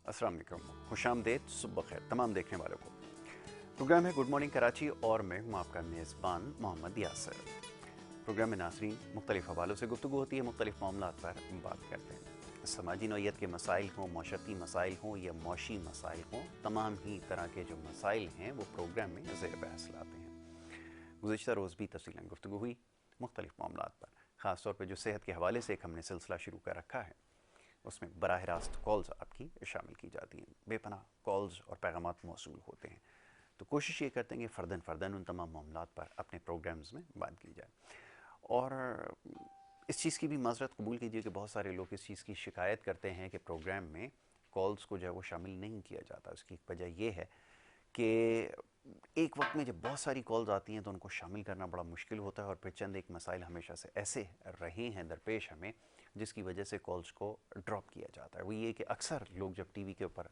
अस्सलाम वालेकुम, खुशामदीद, सुबह खैर तमाम देखने वालों को। प्रोग्राम है गुड मॉर्निंग कराची और मैं हूँ आपका मेज़बान मोहम्मद यासर। प्रोग्राम में नाज़रीन मुख्तलिफ हवालों से गुफ्तगू होती है, मुख्तलिफ मामलात पर बात करते हैं। समाजी नौइयत के मसाइल हों, माशरती मसाइल हों या मौशी मसाइल हों, तमाम ही तरह के जो मसाइल हैं वो प्रोग्राम में ज़ेर बहस लाते हैं। गुज़िश्ता रोज़ भी तफसीलन गुफ्तगू हुई मुख्तलिफ मामलात पर, ख़ास तौर पर जो सेहत के हवाले से एक हमने सिलसिला शुरू कर रखा है, उसमें बराह रास्त कॉल्स आपकी शामिल की जाती हैं। बेपनाह कॉल्स और पैगामात मौसूल होते हैं, तो कोशिश ये करते हैं कि फ़र्दन फ़र्दन उन तमाम मामलात पर अपने प्रोग्राम्स में बात की जाए। और इस चीज़ की भी माज़रत कबूल कीजिए कि बहुत सारे लोग इस चीज़ की शिकायत करते हैं कि प्रोग्राम में कॉल्स को जो है वो शामिल नहीं किया जाता। उसकी एक वजह ये है कि एक वक्त में जब बहुत सारी कॉल्स आती हैं तो उनको शामिल करना बड़ा मुश्किल होता है, और फिर चंद एक मसाइल हमेशा से ऐसे रहे हैं दरपेश हमें जिसकी वजह से कॉल्स को ड्रॉप किया जाता है। वो ये कि अक्सर लोग जब टीवी के ऊपर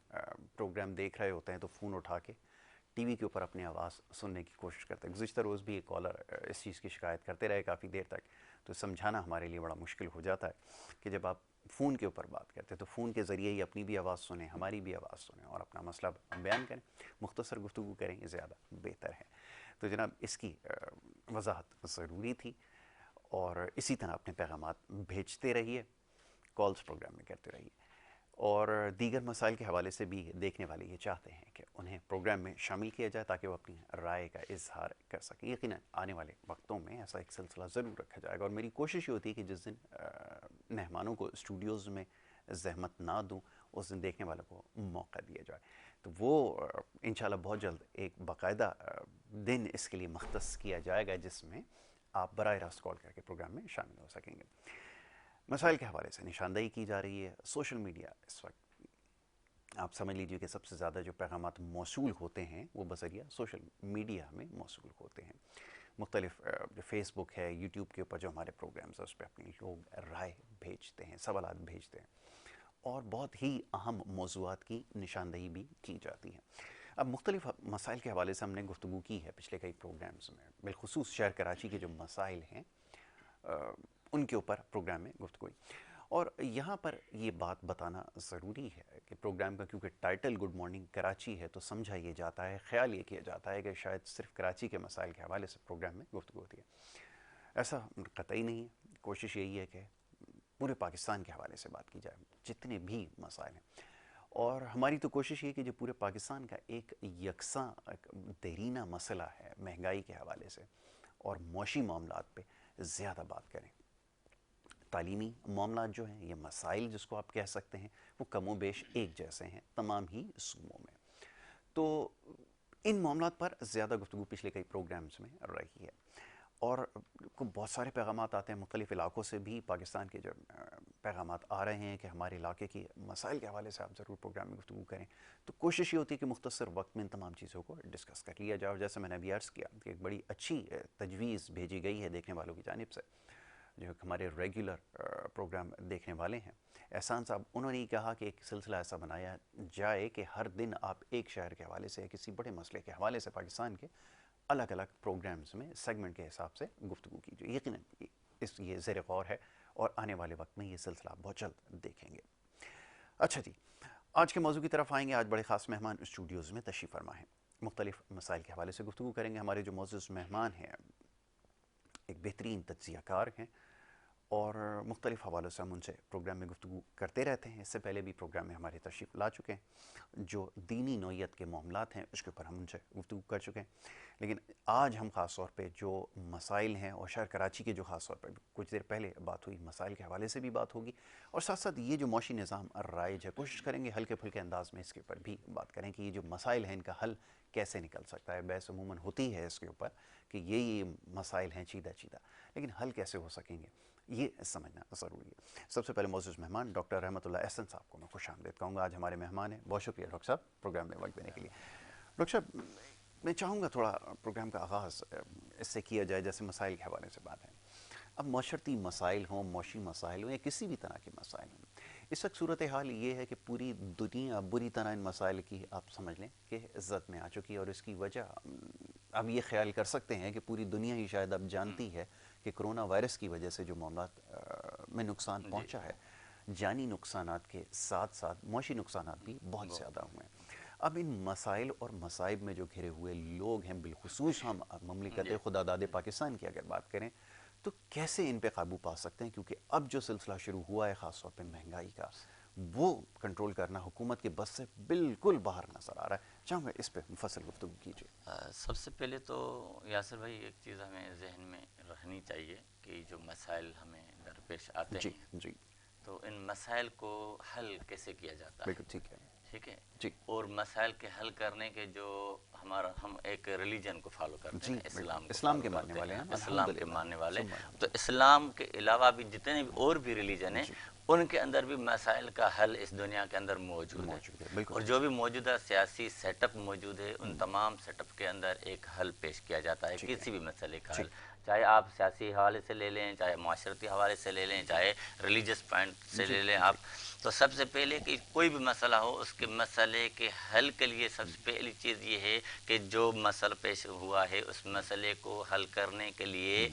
प्रोग्राम देख रहे होते हैं तो फ़ोन उठा के टीवी के ऊपर अपनी आवाज़ सुनने की कोशिश करते हैं। गुज़िश्ता रोज़ भी एक कॉलर इस चीज़ की शिकायत करते रहे काफ़ी देर तक, तो समझाना हमारे लिए बड़ा मुश्किल हो जाता है कि जब आप फ़ोन के ऊपर बात करते हैं तो फ़ोन के ज़रिए ही अपनी भी आवाज़ सुनें, हमारी भी आवाज़ सुनें और अपना मसला बयान करें, मुख्तसर गुफ्तगू करें, ज़्यादा बेहतर है। तो जनाब इसकी वजाहत ज़रूरी थी, और इसी तरह अपने पैगामात भेजते रहिए, कॉल्स प्रोग्राम में करते रहिए, और दीगर मसाइल के हवाले से भी देखने वाले ये चाहते हैं कि उन्हें प्रोग्राम में शामिल किया जाए ताकि वो अपनी राय का इजहार कर सकें। यकीनन आने वाले वक्तों में ऐसा एक सिलसिला ज़रूर रखा जाएगा, और मेरी कोशिश ये होती है कि जिस दिन मेहमानों को स्टूडियोज़ में ज़हमत ना दूं, उस दिन देखने वालों को मौका दिया जाए। तो वो इंशाल्लाह बहुत जल्द एक बाकायदा दिन इसके लिए मख्तस किया जाएगा जिसमें आप बराह रास्त कॉल करके प्रोग्राम में शामिल हो सकेंगे। मसाइल के हवाले से निशानदेही की जा रही है। सोशल मीडिया इस वक्त आप समझ लीजिए कि सबसे ज़्यादा जो पैगामात मौसूल होते हैं वो बज़रिया सोशल मीडिया में मौसूल होते हैं। मुख्तलिफ जो फेसबुक है, यूट्यूब के ऊपर जो हमारे प्रोग्राम्स हैं उस पर अपनी लोग राय भेजते हैं, सवालात भेजते हैं, और बहुत ही अहम मौज़ूआत की निशानदेही भी की जाती है। अब मुख्तलिफ मसाइल के हवाले से हमने गुफ्तगू की है पिछले कई प्रोग्राम्स में, बिलखुसूस शहर कराची के जो मसाइल हैं उनके ऊपर प्रोग्राम में गुफ्तगू हुई। और यहाँ पर ये बात बताना ज़रूरी है कि प्रोग्राम का क्योंकि टाइटल गुड मॉर्निंग कराची है, तो समझा ये जाता है, ख्याल ये किया जाता है कि शायद सिर्फ कराची के मसाइल के हवाले से प्रोग्राम में गुफ्तगू होती है। ऐसा कतई नहीं है। कोशिश यही है कि पूरे पाकिस्तान के हवाले से बात की जाए, जितने भी मसाइल हैं, और हमारी तो कोशिश ये कि जो पूरे पाकिस्तान का एक यकसा देरीना मसला है महंगाई के हवाले से और मौशी मामलात पे ज़्यादा बात करें। तालीमी मामलात जो हैं, ये मसाइल जिसको आप कह सकते हैं, वो कमो बेश एक जैसे हैं तमाम ही सूबों में। तो इन मामलात पर ज़्यादा गुफ्तगू पिछले कई प्रोग्राम्स में रही है, और बहुत सारे पैगामात आते हैं मुख्तलिफ़ इलाक़ों से भी। पाकिस्तान के जो पैगामात आ रहे हैं कि हमारे इलाके की मसाइल के हवाले से आप ज़रूर प्रोग्राम में गुफ्तगू करें, तो कोशिश ये होती है कि मुख्तसर वक्त में इन तमाम चीज़ों को डिस्कस कर लिया जाए। और जैसे मैंने अभी अर्ज़ किया कि एक बड़ी अच्छी तजवीज़ भेजी गई है देखने वालों की जानिब से, जो हमारे रेगुलर प्रोग्राम देखने वाले हैं, एहसान साहब, उन्होंने कहा कि एक सिलसिला ऐसा बनाया जाए कि हर दिन आप एक शहर के हवाले से, किसी बड़े मसले के हवाले से पाकिस्तान के अलग अलग प्रोग्राम्स में सेगमेंट के हिसाब से गुफ्तगू कीजिए। यकीनन ये ज़ेर गौर है, और आने वाले वक्त में ये सिलसिला आप बहुत जल्द देखेंगे। अच्छा जी, आज के मौजू की तरफ आएंगे। आज बड़े ख़ास मेहमान स्टूडियोज़ में तशरीफ़ फरमा हैं, मुख्तलिफ मसाइल के हवाले से गुफ्तगू करेंगे। हमारे जो मौजूद मेहमान हैं एक बेहतरीन तज्ज़ियाकार हैं, और मुख्तलिफ़ हवालों से हम उनसे प्रोग्राम में गुफ्तगू करते रहते हैं। इससे पहले भी प्रोग्राम में हमारे तशरीफ़ ला चुके हैं। जो दीनी नौइयत के मामलात हैं उसके ऊपर हम उनसे गुफ्तगू कर चुके हैं, लेकिन आज हम ख़ास तौर पे जो मसाइल हैं, और शहर कराची के जो ख़ास तौर पे कुछ देर पहले बात हुई, मसाइल के हवाले से भी बात होगी, और साथ साथ ये जो मौशी निज़ाम राइज है, कोशिश करेंगे हल्के फुल्के अंदाज़ में इसके ऊपर भी बात करें कि ये जो मसाइल हैं इनका हल कैसे निकल सकता है। बहस अमूमन होती है इसके ऊपर कि ये मसाइल हैं चीदा चीदा, लेकिन हल कैसे हो सकेंगे ये समझना ज़रूरी है। सबसे पहले मौजूद मेहमान डॉक्टर रहमतुल्लाह एहसन साहब को मैं खुश आमदीद कहूँगा। आज हमारे मेहमान हैं। बहुत शुक्रिया डॉक्टर साहब प्रोग्राम में वक्त देने के लिए। डॉक्टर साहब, मैं चाहूँगा थोड़ा प्रोग्राम का आगाज़ इससे किया जाए जैसे मसाइल के हवाले से बात है। अब माशरती मसाइल हों, मौशी मसाइल हों, या किसी भी तरह के मसाइल हों, इस वक्त सूरत हाल ये है कि पूरी दुनिया बुरी तरह इन मसाइल की आप समझ लें कि इज़्ज़त में आ चुकी है। और इसकी वजह अब ये ख्याल कर सकते हैं कि पूरी दुनिया ही शायद अब जानती है कि कोरोना वायरस की वजह से जो मामलात में नुकसान जी पहुंचा है, जानी नुकसानात के साथ साथ मौशी नुकसानात भी बहुत ज़्यादा हुए हैं। अब इन मसाइल और मसाइब में जो घिरे हुए लोग हैं, बिलखुसूस हम ममलिकत खुदादाद पाकिस्तान की अगर बात करें, तो कैसे इन पे काबू पा सकते हैं? क्योंकि अब जो सिलसिला शुरू हुआ है ख़ास तौर पे महंगाई का, वो कंट्रोल करना हुकूमत के बस से बिल्कुल बाहर नज़र आ रहा है। चाहूँगा इस पे मुफस्सल गुफ्तगू कीजिए। सबसे पहले तो यासिर भाई एक चीज़ हमें जहन में रखनी चाहिए कि जो मसाइल हमें दरपेश आते जी हैं, जी तो इन मसाइल को हल कैसे किया जाता है। बिल्कुल ठीक है ठीक है जी और मसाइल के हल करने के जो हम एक रिलीजन को फॉलो करते जी, हैं, इस्लाम इस्लाम के follow मानने करते वाले हैं, इस्लाम के अल्हम्दुलिल्लाह, मानने वाले। सुभान तो इस्लाम के अलावा भी जितने भी और भी रिलीजन हैं, जी। उनके अंदर भी मसाइल का हल इस दुनिया के अंदर मौजूद है। मौजूद है, बिल्कुल। और जो भी मौजूदा सियासी सेटअप मौजूद है, उन तमाम सेटअप के अंदर एक हल पेश किया जाता है, ठीक है। किसी भी मसले का ठीक। हल, चाहे आप सियासी हवाले से ले लें, चाहे माशरती हवाले से ले लें, चाहे रिलीजियस पॉइंट से जी, ले लें आप। तो सबसे पहले कि कोई भी मसला हो, उसके मसले के हल के लिए सबसे पहली चीज़ ये है कि जो मसला पेश हुआ है उस मसले को हल करने के लिए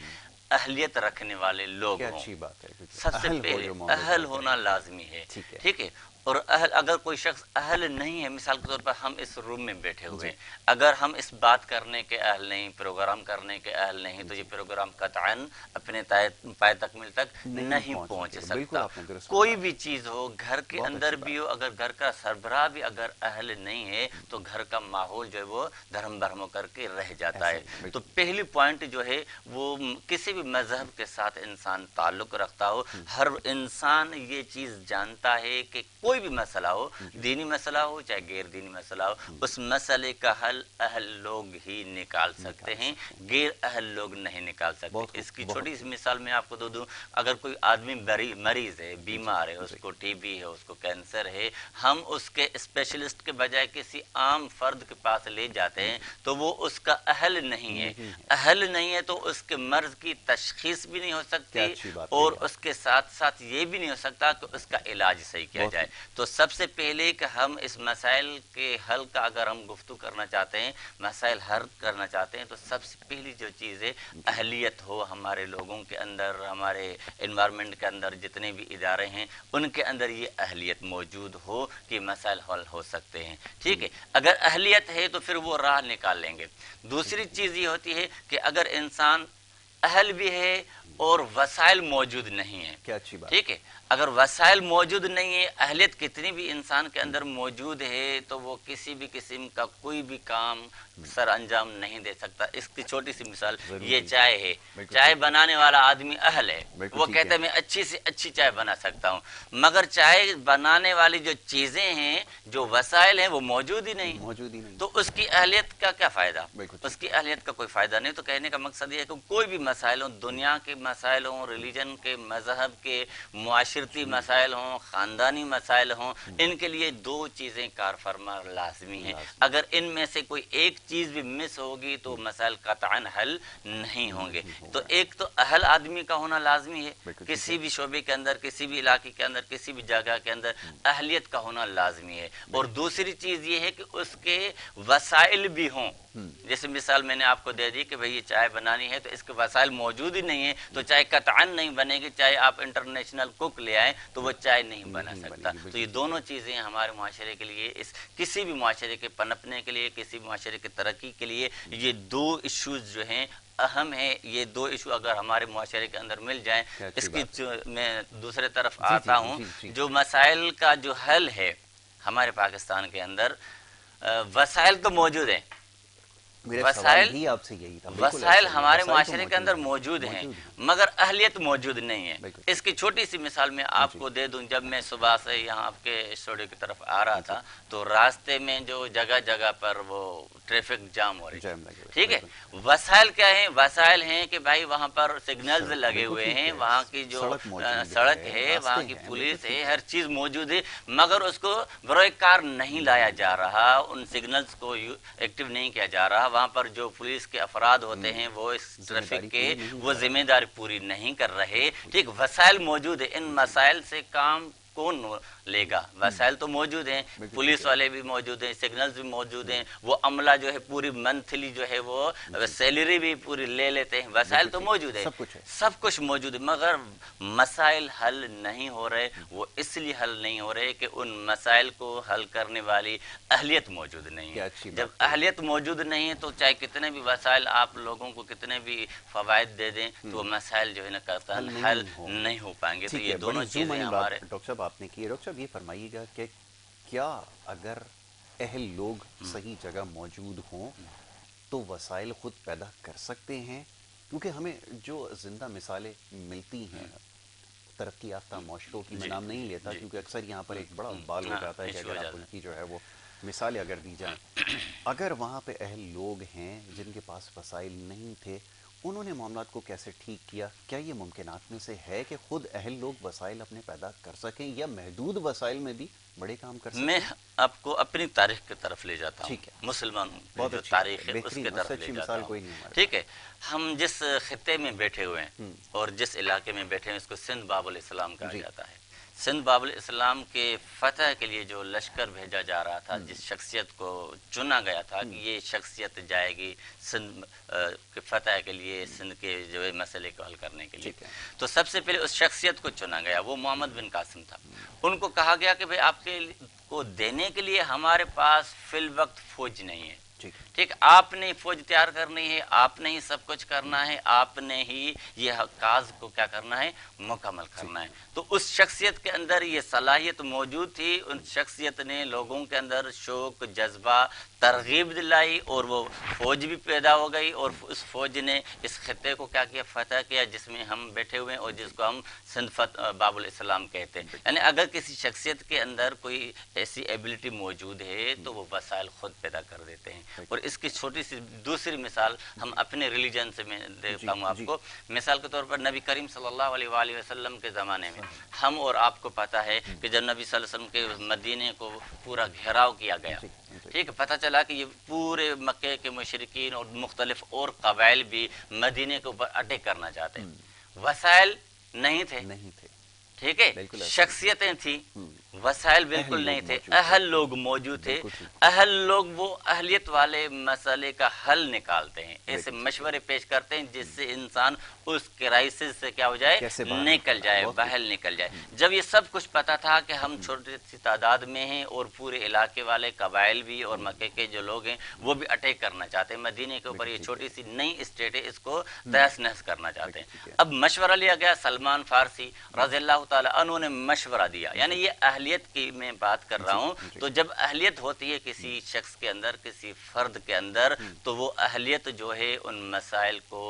अहलियत रखने वाले लोग क्या हों। अच्छी बात है, क्योंकि सबसे अहल हो पहले जो मामले अहल को होना करें। लाजमी है। ठीक है। ठीक है और अहल, अगर कोई शख्स अहल नहीं है, मिसाल के तौर पर हम इस रूम में बैठे हुए जी। हैं, अगर हम इस बात करने के अहल नहीं, प्रोग्राम करने के अहल नहीं, तो ये प्रोग्राम कतअन अपने पाए तकमील तक नहीं पहुंच बिल्कुल, सकता। आपने दुरुस्त कोई फरमाया। भी चीज़ हो, घर के बहुत अंदर अच्छी भी बात हो, अगर घर का सरबराह भी अगर अहल नहीं है, तो घर का माहौल जो है वो धर्म भरम करके रह जाता ऐसे है। ही, तो बिल्कुल। पहली पॉइंट जो है वो किसी भी मजहब के साथ इंसान ताल्लुक़ रखता हो, हर इंसान ये चीज़ जानता है कि कोई भी मसला हो, दीनी मसला हो चाहे गैर दीनी मसला हो, उस मसले का हल अहल लोग ही निकाल सकते हैं, गैर अहल लोग नहीं निकाल सकते। इसकी छोटी सी मिसाल मैं आपको दे दूं, अगर कोई आदमी मरीज है, बीमार है, उसको टीबी है, उसको कैंसर है, हम उसके स्पेशलिस्ट के बजाय किसी आम फर्द के पास ले जाते हैं, तो वो उसका अहल नहीं है। अहल नहीं है तो उसके मर्ज की तशखीस भी नहीं हो सकती, और उसके साथ साथ ये भी नहीं हो सकता कि उसका इलाज सही किया जाए। तो सबसे पहले कि हम इस मसाइल के हल का अगर हम गुफ्तगू करना चाहते हैं, मसाइल हल करना चाहते हैं, तो सबसे पहली जो चीज़ है अहलियत हो हमारे लोगों के अंदर, हमारे इन्वायरमेंट के अंदर जितने भी इदारे हैं उनके अंदर ये अहलियत मौजूद हो कि मसाइल हल हो सकते हैं। ठीक है, अगर अहलियत है तो फिर वो राह निकाल लेंगे। दूसरी चीज़ ये होती है कि अगर इंसान अहल भी है और वसाइल मौजूद नहीं है, क्या अच्छी बात। ठीक है, अगर वसाइल मौजूद नहीं है, अहलियत कितनी भी इंसान के अंदर मौजूद है, तो वो किसी भी किस्म का कोई भी काम सर अंजाम नहीं दे सकता। इसकी छोटी सी मिसाल ये चाय है, चाय बनाने वाला आदमी अहल है, वो कहता है मैं अच्छी से अच्छी चाय बना सकता हूँ, मगर चाय बनाने वाली जो चीजें हैं, जो वसाइल हैं, वो मौजूद ही नहीं, तो उसकी अहलियत का क्या फायदा, उसकी अहलियत का कोई फायदा नहीं। तो कहने का मकसद ये है कि कोई भी मसाइल हो, दुनिया के मसाइल हों, रिलीजन के, मजहब के, मुआशरती मसाइल हों, ख़ानदानी मसाइल हों, इनके लिए दो चीज़ें कार फरमा लाजमी हैं। अगर इनमें से कोई एक चीज़ भी मिस होगी तो मसाइल कतअन हल नहीं होंगे। तो एक तो अहल आदमी का होना लाजमी है, किसी भी शोबे के अंदर, किसी भी इलाके के अंदर, किसी भी जगह के अंदर अहलियत का होना लाजमी है। और दूसरी चीज़ ये है कि उसके वसाइल भी हों। जैसे मिसाल मैंने आपको दे दी कि भाई ये चाय बनानी है, तो इसके वसाइल मौजूद ही नहीं है, तो चाय कतअन नहीं बनेगी। चाहे आप इंटरनेशनल कुक ले आए तो वो चाय नहीं बना सकता। तो ये दोनों चीज़ें हमारे माशरे के लिए, इस किसी भी माशरे के पनपने के लिए, किसी भी माशरे की तरक्की के लिए, ये दो इश्यूज जो हैं अहम है। ये दो इशू अगर हमारे मुआशरे के अंदर मिल जाएं, इसकी मैं दूसरे तरफ आता हूँ, जो मसाइल का जो हल है हमारे पाकिस्तान के अंदर, वसाइल तो मौजूद हैं, वसाइल हमारे माशरे के अंदर मौजूद हैं, मगर अहलियत मौजूद नहीं है। इसकी छोटी सी मिसाल मैं आपको दे दूं, जब मैं सुबह से यहाँ आपके स्टूडियो की तरफ आ रहा था, तो रास्ते में जो जगह जगह पर वो ट्रैफिक जाम हो रही है, ठीक है, वसाइल क्या है, वसाइल हैं कि भाई वहाँ पर सिग्नल्स लगे हुए हैं, वहाँ की जो सड़क है, वहाँ की पुलिस है, हर चीज़ मौजूद है, मगर उसको बरोए कार नहीं लाया जा रहा, उन सिग्नल्स को एक्टिव नहीं किया जा रहा। वहाँ पर जो पुलिस के अफराद होते हैं वो इस ट्रैफिक के वो जिम्मेदारी पूरी नहीं कर रहे। ठीक, वसाइल मौजूद है, इन मसाइल से काम कौन लेगा। वसाइल तो मौजूद हैं, पुलिस वाले भी मौजूद हैं, सिग्नल्स भी मौजूद हैं, वो अमला जो है पूरी मंथली जो है वो सैलरी भी पूरी ले लेते हैं, वसाइल तो मौजूद है, सब कुछ मौजूद है, मगर मसाइल हल नहीं हो रहे। वो इसलिए हल नहीं हो रहे कि उन मसाइल को हल करने वाली अहलियत मौजूद नहीं है। जब अहलियत मौजूद नहीं है तो चाहे कितने भी वसाइल आप लोगों को कितने भी फवायद दे दें तो मसाइल जो है ना कतई हल नहीं हो पाएंगे। तो ये दोनों चीजें हमारे। डॉक्टर साहब आपने की, डॉक्टर साहब ये फरमाइएगा कि क्या अगर अहल लोग सही जगह मौजूद हों तो वसाइल खुद पैदा कर सकते हैं? क्योंकि हमें जो जिंदा मिसालें मिलती हैं तरक्की याफ्ता माशरों की, मैं नाम नहीं लेता क्योंकि अक्सर यहाँ पर एक बड़ा बाल हो जाता है कि अगर आप उनकी जो है वो मिसालें अगर दी जाएं, अगर वहाँ पे अहल लोग हैं जिनके पास वसाइल नहीं थे, उन्होंने मामलात को कैसे ठीक किया? क्या ये मुमकिनात में से है कि खुद अहल लोग वसाइल अपने पैदा कर सकें या महदूद वसाइल में भी बड़े काम कर सकें? मैं आपको अपनी तारीख की तरफ ले जाता हूँ, मुसलमान जो तारीख है उसके तरफ ले जाता हूँ। ठीक है, हम जिस खिते में बैठे हुए हैं और जिस इलाके में बैठे हैं उसको सिंध बाबुल इस्लाम कहा जाता है। सिंध बाबुल इस्लाम के फतह के लिए जो लश्कर भेजा जा रहा था, जिस शख्सियत को चुना गया था कि ये शख्सियत जाएगी सिंध के फतह के लिए, सिंध के जो है मसले को हल करने के लिए, तो सबसे पहले उस शख्सियत को चुना गया, वो मोहम्मद बिन कासिम था। उनको कहा गया कि भाई आपके को देने के लिए हमारे पास फिल वक्त फौज नहीं है, ठीक, आपने फौज तैयार करनी है, आपने ही सब कुछ करना है, आपने ही ये काज को क्या करना है, मुकम्मल करना है। तो उस शख्सियत के अंदर ये सलाहियत मौजूद थी, उन शख्सियत ने लोगों के अंदर शौक, जज्बा, तरगीब दिलाई और वो फौज भी पैदा हो गई और उस फौज ने इस खिते को क्या किया, फतह किया, जिसमें हम बैठे हुए हैं और जिसको हम सिंध बाबुल इस्लाम कहते हैं। यानी अगर किसी शख्सियत के अंदर कोई ऐसी एबिलिटी मौजूद है तो वो वसाइल खुद पैदा कर देते हैं। और इसकी छोटी सी दूसरी मिसाल हम अपने रिलीजन से मैं देता हूँ आपको। मिसाल के तौर पर नबी करीम सल्लल्लाहु अलैहि वसल्लम के ज़माने में हम और आपको पता है कि जब नबी सल्लल्लाहु अलैहि वसल्लम के मदीने को पूरा घेराव किया गया, ठीक है, पता चला कि ये पूरे मक्के के मुशरिकीन और मुख्तलिफ और कबाइल भी मदीने के ऊपर अटैक करना चाहते हैं। वसाइल नहीं थे, ठीक है, शख्सियतें थी, वसाइल बिल्कुल नहीं थे, अहल लोग मौजूद थे। अहल लोग वो अहलियत वाले मसले का हल निकालते हैं, ऐसे मशवरे पेश करते हैं जिससे इंसान उस क्राइसिस से क्या हो जाए, निकल जाए, बाहर निकल जाए। जब ये सब कुछ पता था कि हम छोटी सी तादाद में हैं और पूरे इलाके वाले कबाइल भी और मक्के के जो लोग हैं वो भी अटैक करना चाहते हैं मदीने के ऊपर, ये छोटी सी नई स्टेट है, इसको तहस नहस करना चाहते हैं। अब मशवरा लिया गया, सलमान फारसी रज़ियल्लाहु ताला अन्हु ने मशवरा दिया, यानी ये अहलियत की मैं बात कर रहा हूँ। तो जब अहलियत होती है किसी शख्स के अंदर, किसी फर्द के अंदर, तो वो अहलियत जो है उन मसाइल को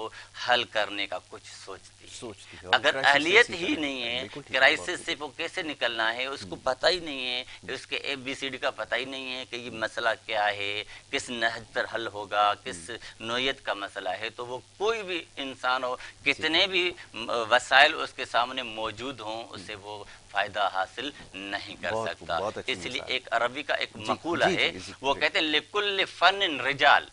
हल करने का कुछ सोचती है। अगर अहलियत ही नहीं है, क्राइसिस से वो कैसे निकलना है उसको पता ही नहीं है, उसके ABCD का पता ही नहीं है कि ये मसला क्या है, किस नहज पर हल होगा, किस नोयत का मसला है, तो वो कोई भी इंसान हो, कितने भी वसाइल उसके सामने मौजूद हों, उससे वो फायदा हासिल नहीं कर सकता। इसलिए एक अरबी का एक मकूला है, वो कहते हैं लिकुल्ल फन्निन रिजाल,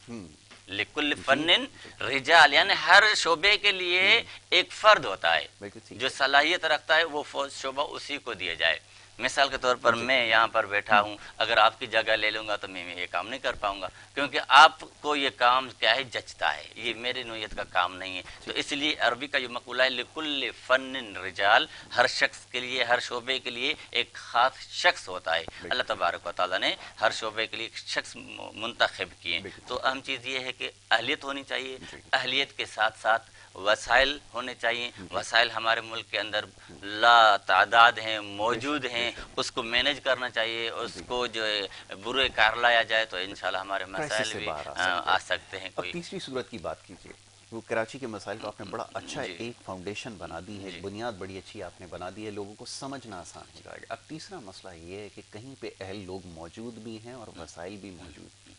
लिकुल्ल फन्निन रिजाल, यानी हर शोबे के लिए एक फर्द होता है जो सलाहियत रखता है, वो शोबा उसी को दिया जाए। मिसाल के तौर पर मैं यहाँ पर बैठा हूँ, अगर आपकी जगह ले लूँगा तो मैं ये काम नहीं कर पाऊँगा, क्योंकि आपको ये काम क्या है, जचता है, ये मेरी नोयत का काम नहीं है। तो इसलिए अरबी का ये मकूला है लिकुल्ल फन्निन रिजाल, हर शख्स के लिए, हर शोबे के लिए एक खास शख्स होता है। अल्लाह तबारक व तआला ने हर शोबे के लिए एक शख्स मुंतखब किए। तो अहम चीज़ ये है कि अहलियत होनी चाहिए, अहलियत के साथ साथ वसाइल होने चाहिए। वसाइल हमारे मुल्क के अंदर ला तादाद हैं, मौजूद हैं, उसको मैनेज करना चाहिए, उसको जो है बुरे कार लाया जाए तो इंशाल्लाह हमारे मसाइल भी आ सकते हैं। अब तीसरी सूरत की बात कीजिए, वो कराची के मसाइल को आपने बड़ा अच्छा एक फाउंडेशन बना दी है, एक बुनियाद बड़ी अच्छी आपने बना दी है, लोगों को समझना आसान हो जाएगा। अब तीसरा मसला ये है कि कहीं पे अहल लोग मौजूद भी हैं और वसाइल भी मौजूद हैं,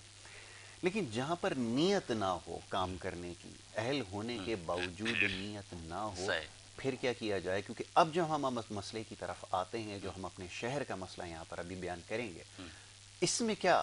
लेकिन जहाँ पर नीयत ना हो काम करने की, अहल होने के बावजूद नीयत ना हो, फिर क्या किया जाए? क्योंकि अब जब हम मसले की तरफ आते हैं, जो हम अपने शहर का मसला यहाँ पर अभी बयान करेंगे, इसमें क्या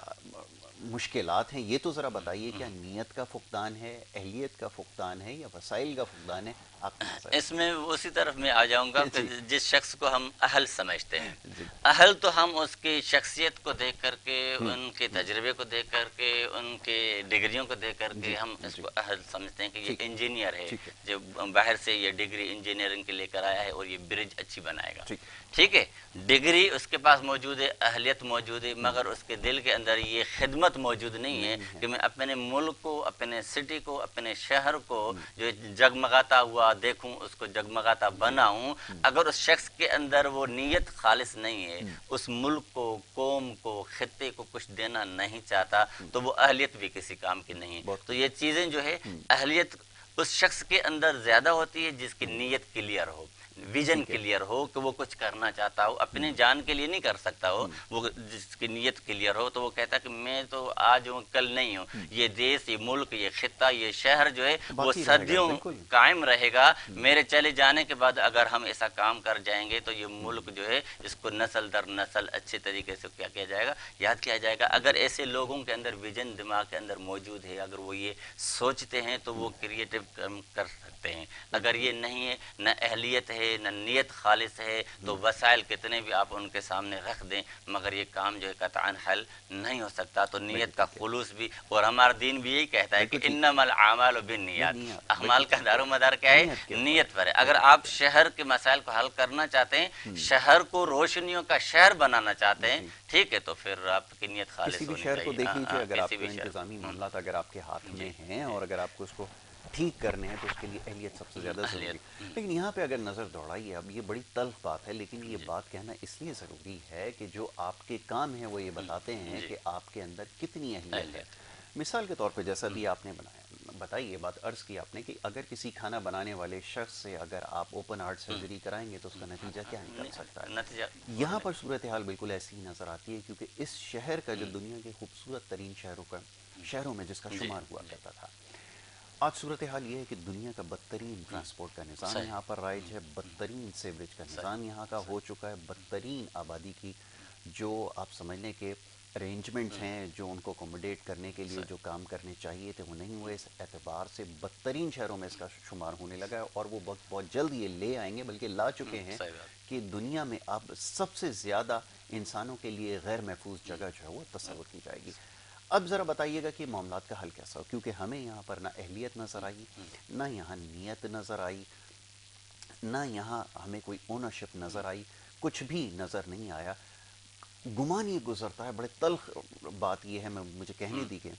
मुश्किलात हैं, ये तो ज़रा बताइए। क्या नीयत का फुकदान है, अहलियत का फुकदान है, या वसाइल का फुकदान है? आपकी नज़र इसमें उसी तरफ मैं आ जाऊंगा कि जी जिस शख्स को हम अहल समझते हैं, जी अहल तो हम उसकी शख्सियत को देख करके, उनके तजर्बे को देख करके, उनके डिग्रियों को देख करके हम इसको अहल समझते हैं कि ये इंजीनियर है, ठीक है। जो बाहर से ये डिग्री इंजीनियरिंग की लेकर आया है और ये ब्रिज अच्छी बनाएगा। ठीक ठीक है, डिग्री उसके पास मौजूद है, अहलियत मौजूद है, मगर उसके दिल के अंदर ये खिदमत मौजूद नहीं है कि मैं अपने मुल्क को, अपने सिटी को, अपने शहर को जो जगमगाता हुआ देखूं, उसको जगमगाता बनाऊं। अगर उस शख्स के अंदर वो नीयत खालिस नहीं है, उस मुल्क को, कौम को, खित्ते को कुछ देना नहीं चाहता, तो वो अहलियत भी किसी काम की नहीं है। तो ये चीज़ें जो है, अहलियत उस शख्स के अंदर ज़्यादा होती है जिसकी नीयत क्लियर हो, विजन क्लियर हो कि वो कुछ करना चाहता हो, अपने जान के लिए नहीं कर सकता हो। वो जिसकी नीयत क्लियर हो तो वो कहता कि मैं तो आज हूँ कल नहीं हूँ, ये देश, ये मुल्क, ये खित्ता, ये शहर जो है वो सदियों कायम रहेगा। मेरे चले जाने के बाद अगर हम ऐसा काम कर जाएंगे तो ये मुल्क जो है इसको नस्ल दर नस्ल अच्छे तरीके से क्या किया जाएगा, याद किया जाएगा। अगर ऐसे लोगों के अंदर विजन दिमाग के अंदर मौजूद है, अगर वो ये सोचते हैं तो वो क्रिएटिव काम कर सकते हैं। अगर ये नहीं है, न अहलियत है, न नीयत खालिस है, तो वसाइल कितने भी आप उनके सामने रख दें मगर ये काम जो है कतअन हल नहीं हो सकता। तो नीयत का खुलूस भी, और हमारा दीन भी यही कहता है कि इन्नमल आमालु बिन्नियात, अमाल का दारोमदार क्या है, नीयत पर है। अगर आप शहर के मसाइल को हल करना चाहते हैं, शहर को रोशनियों का शहर बनाना चाहते हैं, ठीक है, तो फिर आपकी नीयत खालिस किसी भी होनी शहर को चाहिए। देख लीजिए, अगर आपके इंतजामी मामलात अगर आपके हाथ में हैं और अगर आपको उसको ठीक करने हैं तो उसके लिए अहलियत सबसे ज़्यादा ज़रूरी है। लेकिन यहाँ पे अगर नज़र दौड़ाइए, अब ये बड़ी तल्ख बात है, लेकिन ये बात कहना इसलिए ज़रूरी है कि जो आपके काम हैं वो ये बताते हैं कि आपके अंदर कितनी अहलियत है। मिसाल के तौर पे जैसा भी आपने बताई, ये बात अर्ज़ की आपने कि अगर किसी खाना बनाने वाले शख्स से अगर आप ओपन हार्ट सर्जरी कराएंगे तो उसका नतीजा क्या निकल सकता है। नतीजा यहाँ पर सूरत हाल बिल्कुल ऐसी ही नज़र आती है, क्योंकि इस शहर का जो दुनिया के खूबसूरत तरीन शहरों में जिसका शुमार हुआ करता था, आज सूरत हाल ये है कि दुनिया का बदतरीन ट्रांसपोर्ट का निज़ाम यहाँ पर राइज है, बदतरीन सेवरेज का निज़ाम यहाँ का हो चुका है, बदतरीन आबादी की जो आप समझने के अरेंजमेंट्स हैं, जो उनको अकोमोडेट करने के लिए जो काम करने चाहिए थे वो नहीं हुए। इस एतबार से बदतरीन शहरों में इसका शुमार होने लगा है, और वो वक्त बहुत जल्द ये ले आएंगे, बल्कि ला चुके हैं कि दुनिया में अब सबसे ज़्यादा इंसानों के लिए गैर महफूज जगह जो है वो तस्वुर की जाएगी। अब ज़रा बताइएगा कि मामलात का हल कैसा हो, क्योंकि हमें यहाँ पर ना अहलियत नज़र आई, ना यहाँ नीयत नज़र आई, ना यहाँ हमें कोई ओनरशिप नज़र आई, कुछ भी नज़र नहीं आया। गुमान ये गुजरता है, बड़े तल्ख बात ये है, मुझे कहने दीजिए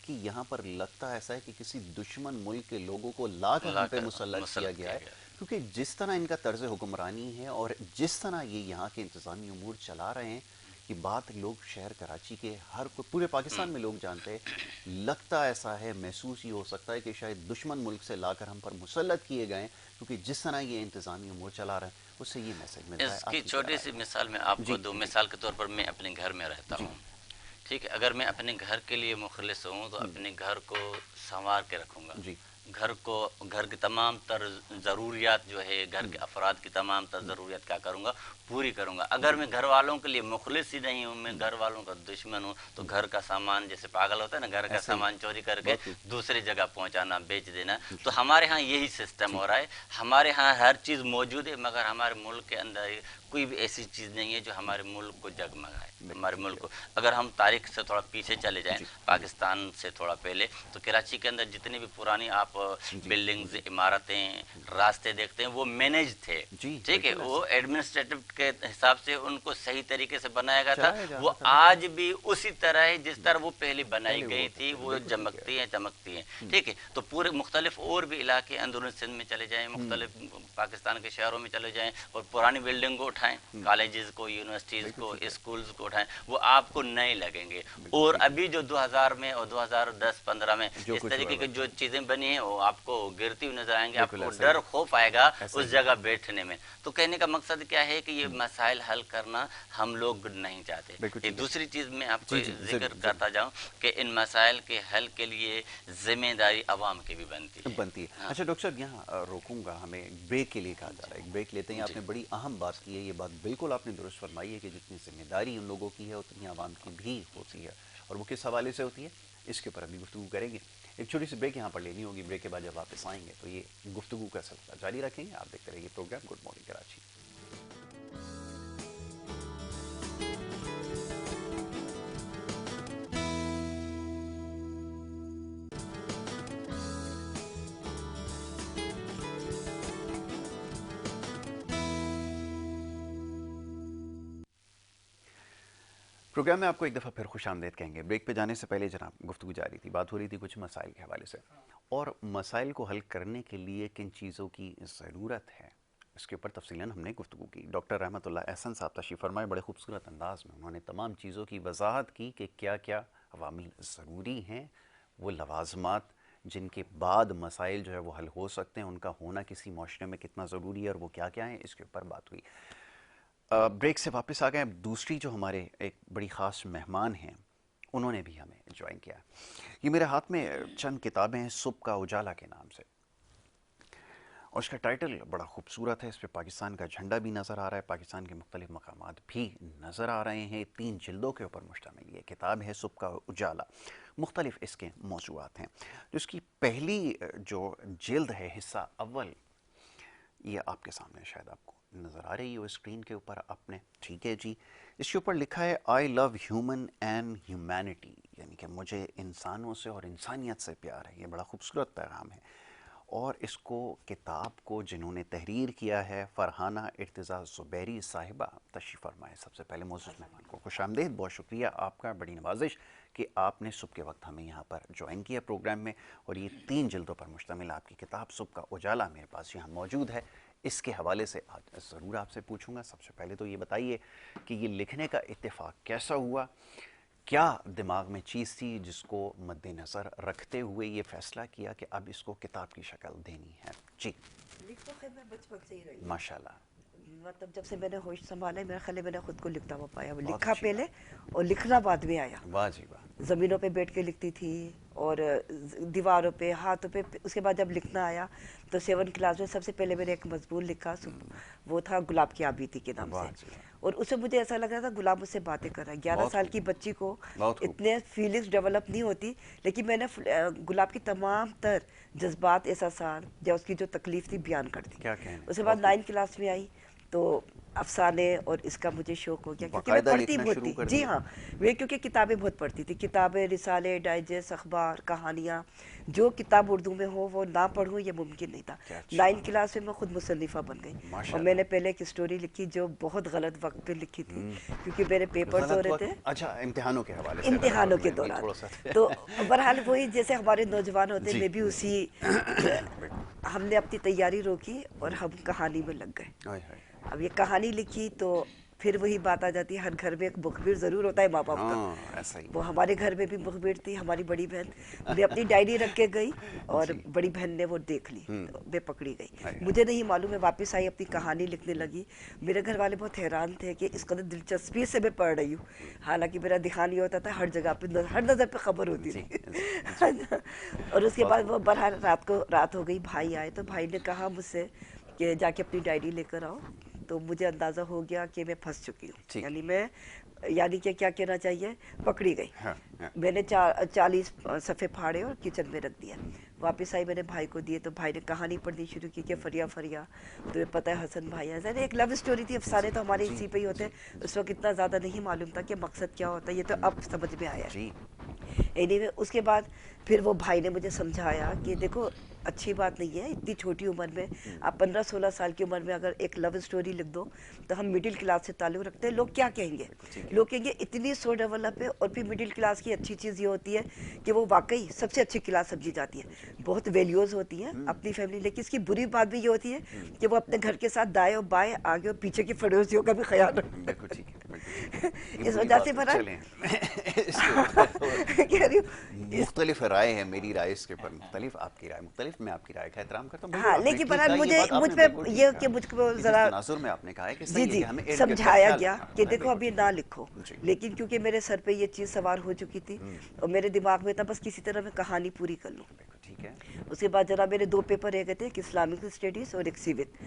कि यहाँ पर लगता ऐसा है कि किसी दुश्मन मुल्क के लोगों को लाकर हम पे मुसल्लत किया गया है, क्योंकि जिस तरह इनका तर्ज हुक्मरानी है और जिस तरह ये यहाँ के इंतज़ामी उमूर चला रहे हैं, कि बात लोग शहर कराची के हर कोई, पूरे पाकिस्तान में लोग जानते हैं। लगता ऐसा है, महसूस ये हो सकता है कि शायद दुश्मन मुल्क से लाकर हम पर मुसल्लत किए गए, क्योंकि जिस तरह ये इंतज़ामी उमूर चला रहे हैं उससे ये मैसेज मिलता है। इसकी छोटी सी मिसाल मैं आपको दूं। मिसाल के तौर पर मैं अपने घर में रहता हूँ, ठीक है, अगर मैं अपने घर के लिए मुखलिस हूँ तो अपने घर को संवार के रखूँगा जी। घर की तमाम तर ज़रूरियात जो है, घर के अफराद की तमाम तर ज़रूरियात क्या करूँगा, पूरी करूँगा। अगर मैं घर वालों के लिए मुखलिस ही नहीं हूँ, मैं घर वालों का दुश्मन हूँ, तो घर का सामान, जैसे पागल होता है ना, घर का सामान चोरी करके दूसरी जगह पहुँचाना, बेच देना, तो हमारे यहाँ यही सिस्टम हो रहा है। हमारे यहाँ हर चीज़ मौजूद है, मगर हमारे मुल्क के अंदर कोई भी ऐसी चीज़ नहीं है जो हमारे मुल्क को जगमगाए। हमारे मुल्क को अगर हम तारीख से थोड़ा पीछे चले जाएं, पाकिस्तान से थोड़ा पहले, तो कराची के अंदर जितनी भी पुरानी आप बिल्डिंग्स, इमारतें, रास्ते देखते हैं वो मैनेज थे, ठीक है, वो एडमिनिस्ट्रेटिव के हिसाब से उनको सही तरीके से बनाया गया था। वो आज भी उसी तरह है जिस तरह वो पहले बनाई गई थी, वो चमकती हैं, ठीक है। तो पूरे मुख्तलिफ और भी इलाके अंदरून सिंध में चले जाएं, मुख्तलिफ पाकिस्तान के शहरों में चले जाएं और पुरानी बिल्डिंग को उठाएं, कॉलेजेस को, यूनिवर्सिटीज़ को, स्कूल्स को उठाएं, वो आपको नए लगेंगे। और अभी जो 2000 में और 2010-15 में इस तरीके की जो चीज़ें बनी हैं वो आपको गिरती हुई नजर आएंगे, आपको डर खौफ आएगा उस जगह बैठने में। तो कहने का मकसद क्या है कि ये मसाइल हल करना हम लोग नहीं चाहते। एक दूसरी चीज मैं आपको जिक्र करता जाऊं कि इन मसाइल के हल के लिए जिम्मेदारी अवाम की भी बनती है। अच्छा डॉक्टर साहब, यहाँ रोकूंगा, हमें ब्रेक के लिए कहा जा रहा है, एक ब्रेक लेते हैं। आपने बड़ी अहम बात की है, ये बात बिल्कुल आपने दुरुस्त फरमाई है कि जितनी जिम्मेदारी उन लोगों की है उतनी आवाम की भी होती है, और वो किस हवाले से होती है इसके ऊपर अभी गुफ्तगू करेंगे। एक छोटी सी ब्रेक यहाँ पर लेनी होगी, ब्रेक के बाद जब वापस आएंगे तो ये गुफ्तगू का सिलसिला जारी रखेंगे। आप देखते रहिए programme good morning Karachi. Programme में आपको एक दफ़ा फिर खुश आमदेद कहेंगे। ब्रेक पे जाने से पहले जनाब गुफ्तगू जारी थी, बात हो रही थी कुछ मसाइल के हवाले से, और मसाइल को हल करने के लिए किन चीज़ों की ज़रूरत है इसके ऊपर तफसीलन हमने गुफ्तगू की। डॉक्टर रहमतुल्लाह एहसन साहब तशरीफ़ फरमाए, बड़े खूबसूरत अंदाज में उन्होंने तमाम चीज़ों की वजाहत की कि क्या क्या अवामिल ज़रूरी हैं, वो लवाजमात जिनके बाद मसाइल जो है वो हल हो सकते हैं, उनका होना किसी माशरे में कितना ज़रूरी है और वो क्या क्या है, इसके ऊपर बात हुई। ब्रेक से वापस आ गए। अब दूसरी जो हमारे एक बड़ी ख़ास मेहमान हैं उन्होंने भी हमें ज्वाइन किया। ये मेरे हाथ में चंद किताबें हैं सुबह का उजाला के नाम से, और इसका टाइटल बड़ा खूबसूरत है। इस पर पाकिस्तान का झंडा भी नज़र आ रहा है, पाकिस्तान के मुख्तलिफ मकामात भी नज़र आ रहे हैं। 3 जिल्दों के ऊपर मुश्तमिल ये किताब है सुबह का उजाला। मुख्तलिफ इसके मौज़ूआत हैं। जिसकी पहली जो जिल्द है, हिस्सा अव्वल, ये आपके सामने शायद आपको नज़र आ रही है स्क्रीन के ऊपर अपने, ठीक है जी। इसके ऊपर लिखा है I love human and humanity, यानी कि मुझे इंसानों से और इंसानियत से प्यार है। ये बड़ा खूबसूरत पैगाम है। और इसको किताब को जिन्होंने तहरीर किया है फरहाना इर्तिज़ा ज़ुबैरी साहिबा, तशरीफ़ फरमाए। सबसे पहले मौजूद मेहमान को खुश आमदीद, बहुत शुक्रिया आपका, बड़ी नवाजिश कि आपने सुबह के वक्त हमें यहाँ पर ज्वाइन किया प्रोग्राम में। और ये 3 जिल्दों पर मुश्तमिल आपकी किताब सुबह का उजाला मेरे पास यहाँ मौजूद है। इसके हवाले से आज ज़रूर आपसे पूछूंगा। सबसे पहले तो ये बताइए कि ये लिखने का इत्तेफाक कैसा हुआ, क्या दिमाग में चीज़ थी जिसको मद्देनज़र रखते हुए ये फ़ैसला किया कि अब इसको किताब की शक्ल देनी है? जी लिखता है, मैं बचपन से ही रही माशाल्लाह, मतलब जब से मैंने होश संभाला मेरा ख्याल है मैंने खुद को लिखता हुआ पाया। वो लिखा पहले और लिखना बाद में आया। वाह जी वाह। ज़मीनों पे बैठ के लिखती थी और दीवारों पे, हाथों पे। उसके बाद जब लिखना आया तो 7 क्लास में सबसे पहले मैंने एक मजमून लिखा, वो था गुलाब की आबीती के नाम से। और उससे मुझे ऐसा लग रहा था गुलाब मुझसे बातें कर रहा है। 11 साल की बच्ची को इतने फीलिंग्स डेवलप नहीं होती, लेकिन मैंने गुलाब की तमाम तर जज्बात, एहसास या उसकी जो तकलीफ थी बयान कर दी। उसके बाद 9 क्लास में आई तो अफसाने और इसका मुझे शौक हो गया, क्योंकि मैं पढ़ती बहुत थी। जी हाँ, मैं क्योंकि किताबें बहुत पढ़ती थी, किताबें, रिसाले, डाइजेस्ट, अखबार, कहानियाँ। जो किताब उर्दू में हो वो ना पढ़ूँ ये मुमकिन नहीं था। 9 क्लास में मैं खुद मुसन्निफ़ा बन गई। और मैंने पहले एक स्टोरी लिखी जो बहुत गलत वक्त पे लिखी थी, क्योंकि मेरे पेपर्स हो रहे थे। अच्छा, इम्तिहानों के हवाले से, इम्तिहानों के दौरान। तो बहरहाल वही जैसे हमारे नौजवान होते, मैं भी उसी हमने अपनी तैयारी रोकी और हम कहानी में लग गए। अब ये कहानी लिखी तो फिर वही बात आ जाती है, हर घर में एक मुखबिर ज़रूर होता है माँ बाप का। ऐसा ही। वो हमारे घर में भी मुखबिर थी, हमारी बड़ी बहन। मैं अपनी डायरी रख के गई और बड़ी बहन ने वो देख ली, तो मैं पकड़ी गई। मुझे नहीं मालूम, मैं वापस आई, अपनी कहानी लिखने लगी। मेरे घर वाले बहुत हैरान थे कि इस कदर दिलचस्पी से मैं पढ़ रही हूँ, हालांकि मेरा ध्यान ये होता था हर जगह पे, हर नज़र पे खबर होती थी। और उसके बाद वो बहरहाल रात हो गई, भाई आए तो भाई ने कहा मुझसे कि जाके अपनी डायरी लेकर आओ। तो मुझे अंदाज़ा हो गया कि मैं फंस चुकी हूँ, यानी कि क्या कहना चाहिए, पकड़ी गई। मैंने 40 सफ़े फाड़े और किचन में रख दिया। वापस आई, मैंने भाई को दिए तो भाई ने कहानी पढ़नी शुरू की कि फरिया फरिया, तुम्हें पता है हसन भाई है। एक लव स्टोरी थी। अफसाने तो हमारे इसी पे ही होते हैं। उस वक्त इतना ज़्यादा नहीं मालूम था कि मकसद क्या होता है, ये तो अब समझ में आया। एनीवे उसके बाद फिर वो भाई ने मुझे समझाया कि देखो अच्छी बात नहीं है इतनी छोटी उम्र में, आप 15-16 साल की उम्र में अगर एक लव स्टोरी लिख दो तो हम मिडिल क्लास से ताल्लुक़ रखते हैं, लोग क्या कहेंगे, लोग कहेंगे इतनी सो डेवलप है। और फिर मिडिल क्लास की अच्छी चीज़ ये होती है कि वो वाकई सबसे अच्छी क्लास समझी जाती है, बहुत वैल्यूज़ होती हैं अपनी फैमिली। लेकिन इसकी बुरी बात भी ये होती है कि वो अपने घर के साथ दाएं और बाएं, आगे और पीछे के पड़ोसियों का भी ख्याल रखते हैं। اس وجہ سے فرحان کہہ رہی ہوں مختلف رائے ہے، میری رائے اس کے اوپر مختلف، آپ کی رائے مختلف، میں آپ کی رائے کا احترام کرتا ہوں. ہاں لیکن فرحان مجھ پہ یہ کہ مجھ کو ذرا تناظر میں آپ نے کہا ہے کہ جی صحیح ہے جی کہ ہمیں سمجھایا گیا کہ دیکھو ابھی نہ لکھو، لیکن کیونکہ میرے سر پہ یہ چیز سوار ہو چکی تھی اور میرے دماغ میں تھا بس کسی طرح میں کہانی پوری کر لوں. ٹھیک ہے. اس کے بعد جناب میرے 2 پیپر رہ گئے تھے، ایک اسلامک اسٹڈیز اور ایک سیوک.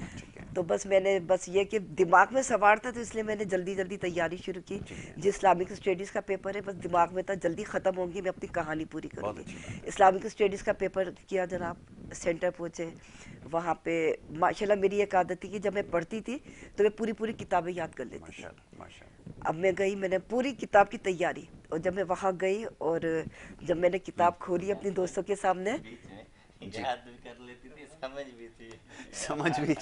تو بس میں نے بس یہ کہ دماغ میں سوار تھا تو اس لیے میں نے جلدی جلدی تیاری شروع کی. جو اسلامک اسٹڈیز کا پیپر ہے بس دماغ میں تھا جلدی ختم ہوں گی، میں اپنی کہانی پوری کروں گی. اسلامک اسٹڈیز کا پیپر کیا جناب، سینٹر پہنچے، وہاں پہ ماشاءاللہ میری ایک عادت تھی کہ جب میں پڑھتی تھی تو میں پوری کتابیں یاد کر لیتی تھی. اب میں گئی، میں نے پوری کتاب کی تیاری، اور جب میں وہاں گئی اور جب میں نے کتاب کھولی اپنی دوستوں کے سامنے، یاد بھی کر لیتی تھی، سمجھ بھی تھی. سمجھ بھی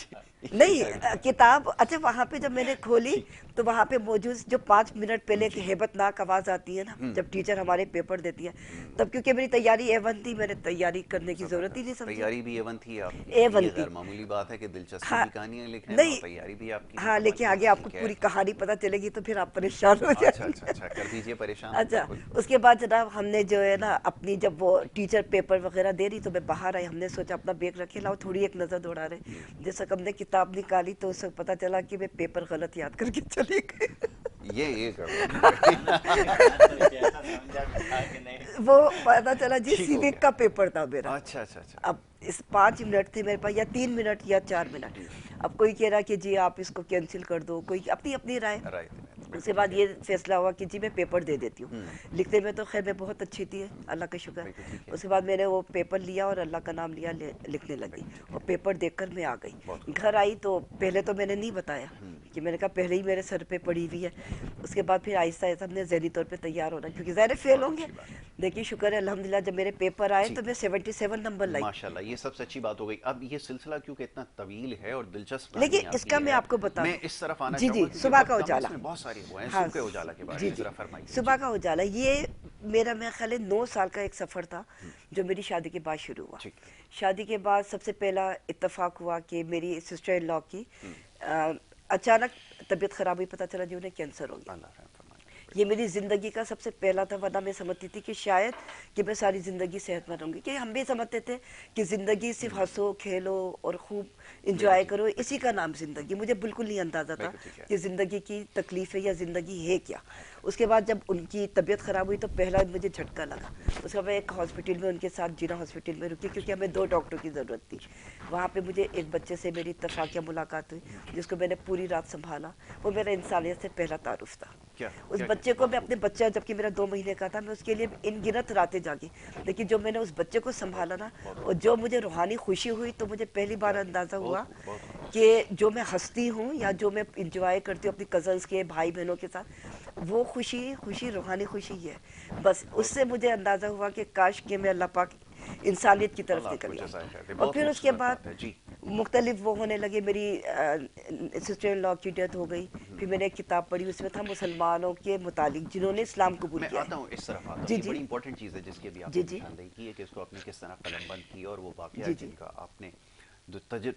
نہیں کتاب اچھا وہاں پہ جب میں نے کھولی تو وہاں پہ موجود جو 5 منٹ پہلے ایک ہیبت ناک آواز آتی ہے نا جب ٹیچر ہمارے پیپر دیتی ہے، تب کیونکہ میری تیاری A1 تھی، میں نے تیاری کرنے کی ضرورت ہی نہیں سمجھی. تیاری بھی A1 تھی آپ کی، A1 یہ تھی. غیر معمولی بات ہے کہ دلچسپی ہاں کی کہانیاں لکھنے میں، اور تیاری بھی آپ کی. ہاں لیکن آگے آپ کو پوری کہانی پتہ چلے گی تو پھر آپ پریشان ہو جائیں گے. اچھا کر دیجئے پریشان. اچھا اس کے بعد جناب ہم نے جو ہے نا اپنی جب وہ ٹیچر پیپر وغیرہ دے رہی تو میں باہر آئی، ہم نے سوچا اپنا بیگ رکھے لاؤ تھوڑی ایک نظر دوڑا رہے. جیسا کہ ہم نے کتاب نکالی تو اس وقت پتہ چلا کہ میں پیپر غلط یاد کر کے چلی گئی. وہ پتہ چلا جی سیوک کا پیپر تھا میرا. اچھا اب اس 5 منٹ تھے میرے پاس یا 3 منٹ یا 4 منٹ. اب کوئی کہہ رہا کہ جی آپ اس کو کینسل کر دو، کوئی اپنی رائے. اس کے بعد یہ فیصلہ ہوا کہ جی میں پیپر دے دیتی ہوں. لکھنے میں تو خیر میں بہت اچھی تھی، اللہ کا شکر. اس کے بعد میں نے وہ پیپر لیا اور اللہ کا نام لیا، لکھنے لگی اور پیپر دیکھ کر میں آ گئی. گھر آئی تو پہلے تو میں نے نہیں بتایا کہ میں نے کہا پہلے ہی میرے سر پہ پڑی ہوئی ہے. اس کے بعد پھر آہستہ آہستہ ہم نے ذہنی طور پہ تیار ہونا، کیونکہ ظاہر فیل ہوں گے. لیکن شکر ہے الحمدللہ جب میرے پیپر آئے تو میں 77 نمبر لائی. ماشاءاللہ یہ سب سے اچھی بات ہو گئی. اب یہ سلسلہ کیونکہ اتنا طویل ہے اور دلچسپ، لیکن اس کا میں آپ کو بتا میں اس طرف آنا جی چاہوں گا جی صبح کا اجالا، بہت ساری وہ ہیں. صبح کے اجالا کے بارے میں ذرا فرمائیے. صبح کا اجالا یہ میرا میں خیال ہے 9 سال کا ایک سفر تھا جو میری شادی کے بعد شروع ہوا. شادی کے بعد سب سے پہلا اتفاق ہوا کہ میری سسٹر ان لا کی اچانک طبیعت خراب ہوئی، پتہ چلا جی انہیں کینسر ہو گیا. یہ میری زندگی کا سب سے پہلا تھا، ورنہ میں سمجھتی تھی کہ شاید کہ میں ساری زندگی صحت مند رہوں گی. کہ ہم بھی سمجھتے تھے کہ زندگی صرف ہنسو کھیلو اور خوب انجوائے کرو، اسی کا نام زندگی. مجھے بالکل نہیں اندازہ تھا کہ زندگی کی تکلیف ہے یا زندگی ہے کیا. اس کے بعد جب ان کی طبیعت خراب ہوئی تو پہلا مجھے جھٹکا لگا. اس کے بعد ایک ہاسپٹل میں ان کے ساتھ جینا ہاسپٹل میں رکی کیونکہ ہمیں 2 ڈاکٹر کی ضرورت تھی. وہاں پہ مجھے ایک بچے سے میری اتفاقیہ ملاقات ہوئی جس کو میں نے پوری رات سنبھالا. وہ میرا انسانیت سے پہلا تعارف تھا. اس بچے کو میں اپنے بچہ جبکہ میرا 2 مہینے کا تھا، میں اس کے لیے ان گنت راتیں جاگی. لیکن جو میں نے اس بچے کو سنبھالا نا اور جو مجھے روحانی خوشی ہوئی تو مجھے پہلی بار اندازہ ہوا کہ جو میں ہنستی ہوں یا جو میں انجوائے کرتی ہوں اپنی کزنس کے بھائی بہنوں کے ساتھ، وہ خوشی روحانی خوشی ہے. بس اس سے مجھے اندازہ ہوا کہ کاش کہ میں اللہ پاک انسانیت کی طرف نکل گیا. اور پھر اس کے بعد مختلف وہ ہونے لگے. میری سسٹر ان لا کی ڈیتھ ہو گئی. پھر میں نے ایک کتاب پڑھی، اس میں تھا مسلمانوں کے متعلق جنہوں نے اسلام قبول کیا. میں آتا ہوں اس طرف آتا ہوں. یہ بڑی امپورٹنٹ چیز ہے جس کی ابھی آپ نے نشاندہی کی ہے کہ اس کو آپ نے کس طرح قلم بند کی اور وہ واقعات جن کا آپ نے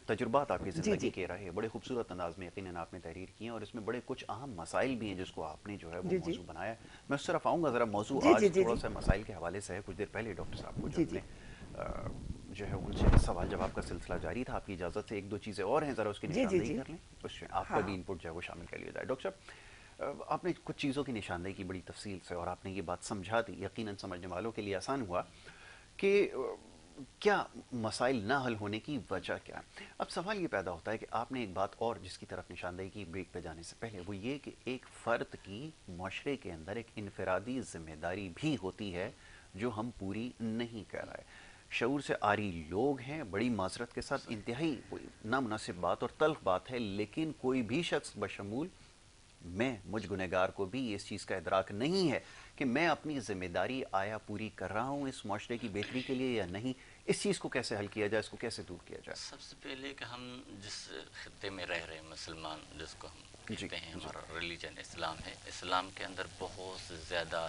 تجربات آپ کی زندگی کے رہے بڑے خوبصورت انداز میں یقیناً آپ نے تحریر کی ہیں، اور اس میں بڑے کچھ اہم مسائل بھی ہیں جس کو آپ نے جو ہے وہ موضوع بنایا ہے. میں اس طرف آؤں گا. ذرا موضوع آج تھوڑا سا مسائل کے حوالے سے ہے. کچھ دیر پہلے ڈاکٹر صاحب کو جو ہے ان سے سوال جواب کا سلسلہ جاری تھا. آپ کی اجازت سے 1-2 چیزیں اور ہیں، ذرا اس کی نشاندہی کر لیں. اس میں آپ کا بھی انپٹ جو ہے وہ شامل کر لیا جائے. ڈاکٹر صاحب آپ نے کچھ چیزوں کی نشاندہی کی بڑی تفصیل سے اور آپ نے یہ بات سمجھا دی. یقیناً سمجھنے والوں کے لیے آسان ہوا کہ کیا مسائل نہ حل ہونے کی وجہ کیا ہے. اب سوال یہ پیدا ہوتا ہے کہ آپ نے ایک بات اور جس کی طرف نشاندہی کی بریک پہ جانے سے پہلے، وہ یہ کہ ایک فرد کی معاشرے کے اندر ایک انفرادی ذمہ داری بھی ہوتی ہے جو ہم پوری نہیں کر رہے. شعور سے عاری لوگ ہیں، بڑی معذرت کے ساتھ انتہائی نامناسب بات اور تلخ بات ہے، لیکن کوئی بھی شخص بشمول مجھ گنہگار کو بھی اس چیز کا ادراک نہیں ہے کہ میں اپنی ذمہ داری آیا پوری کر رہا ہوں اس معاشرے کی بہتری کے لیے یا نہیں. اس چیز کو کیسے حل کیا جائے، اس کو کیسے دور کیا جائے؟ سب سے پہلے کہ ہم جس خطے میں رہ رہے ہیں مسلمان جس کو ہم کہتے ہیں، ہمارا ریلیجن اسلام ہے. اسلام کے اندر بہت زیادہ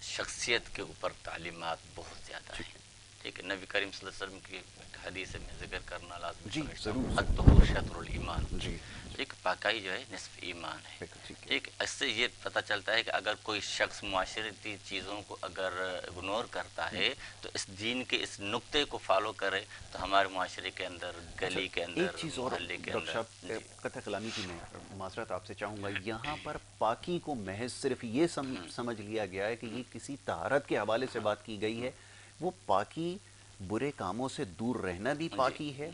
شخصیت کے اوپر تعلیمات بہت زیادہ ہیں. एक नबी करीम सल्लल्लाहु अलैहि वसल्लम की हदीस में जिक्र करना लाज़मी जी, समझता ज़रूर। हूँ। अत्तहुर शत्रुल ईमान। जी, एक पाकाई जो है निस्फ ईमान है। बिल्कुल ठीक है। एक इससे ये पता चलता है कि अगर कोई शख्स मुआशरती चीज़ों को अगर इग्नोर करता है तो इस दीन के इस नुक्ते को फॉलो करे तो हमारे मुआशरे के अंदर, गली के एक अंदर, चीज़ और मोहल्ले के डॉक्टर अंदर। साहब, कथा कलामी की मैं माजरत आपसे चाहूँगा, यहाँ पर पाकी को महज सिर्फ ये समझ लिया गया है कि ये किसी तहारत के हवाले से बात की गई है। वो पाकी बुरे कामों से दूर रहना भी पाकी है,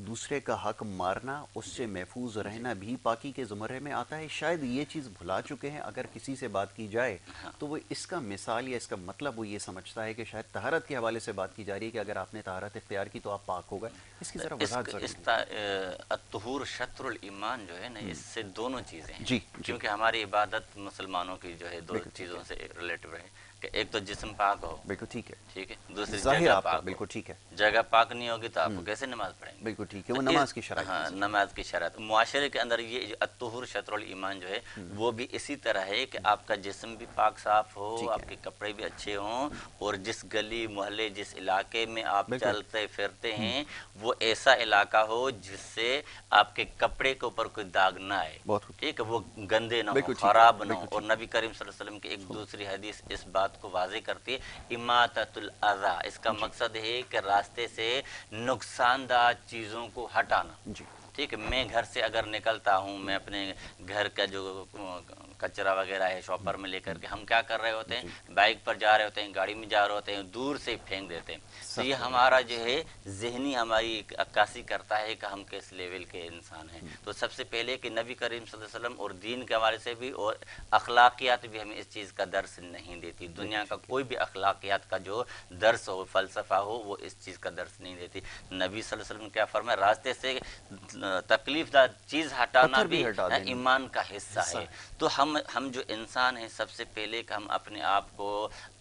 दूसरे का हक मारना, उससे महफूज रहना भी पाकी के ज़ुमरे में आता है। शायद ये चीज़ भुला चुके हैं। अगर किसी से बात की जाए तो वो इसका मिसाल या इसका मतलब वो ये समझता है कि शायद तहारत के हवाले से बात की जा रही है कि अगर आपने तहारत इख्तियार की तो आप पाक हो गए। इसकी ज़रा वजाहत ज़रूरी है। अत्तहुर शत्रुल ईमान जो है ना, इससे दोनों चीज़ें हैं। जी, क्योंकि हमारी इबादत मुसलमानों की जो है दो बिल्कुल ठीक चीज़ों से रिलेटिव है कि एक तो जिस्म पाक हो, बिल्कुल ठीक है, ठीक है, दूसरी ज़ाहिर जगह आपका पाक हो। बिल्कुल ठीक है, जगह पाक नहीं होगी तो आप कैसे नमाज पढ़ेंगे? बिल्कुल ठीक है। वो तो नमाज की शराइत हाँ, है। नमाज की शरात मुआशरे के अंदर ये अत्तहुर शत्रुल ईमान जो है वो भी इसी तरह है कि आपका जिस्म भी पाक साफ हो, ठीक है। आपके कपड़े भी अच्छे हों, और जिस गली मोहल्ले जिस इलाके में आप बिल्कुल। चलते फिरते हैं वो ऐसा इलाका हो जिससे आपके कपड़े के ऊपर कोई दाग ना आए, बहुत खूब। ठीक है, वो गंदे ना हो, बिल्कुल ठीक है, खराब ना हो। बिल्कुल और नबी करीम सल्लल्लाहु अलैहि वसल्लम की एक दूसरी हदीस इस बात को वाज़े करती है, इमाततुल अज़ा। इसका मकसद है कि रास्ते से नुकसानदार चीज़ों को हटाना। जी, ठीक है, मैं घर से अगर निकलता हूँ, मैं अपने घर का जो कचरा वगैरह है शॉपर में लेकर के, हम क्या कर रहे होते हैं, बाइक पर जा रहे होते हैं, गाड़ी में जा रहे होते हैं, दूर से फेंक देते हैं। तो ये हमारा जो है ज़हनी हमारी अक्कासी करता है कि हम किस लेवल के इंसान हैं। तो सबसे पहले कि नबी करीम सल्लल्लाहु अलैहि वसल्लम और दीन के हवाले से भी और अखलाकियात भी हमें इस चीज़ का दर्स नहीं देती। दुनिया का कोई भी अखलाकियात का जो दर्स हो, फ़लसफ़ा हो, वो इस चीज़ का दर्स नहीं देती। नबी सल्लल्लाहु अलैहि वसल्लम ने क्या फरमाया, रास्ते से तकलीफदार चीज़ हटाना पत्थर भी भी हटा देना। ईमान का हिस्सा है। तो हम जो इंसान हैं, सबसे पहले कि हम अपने आप को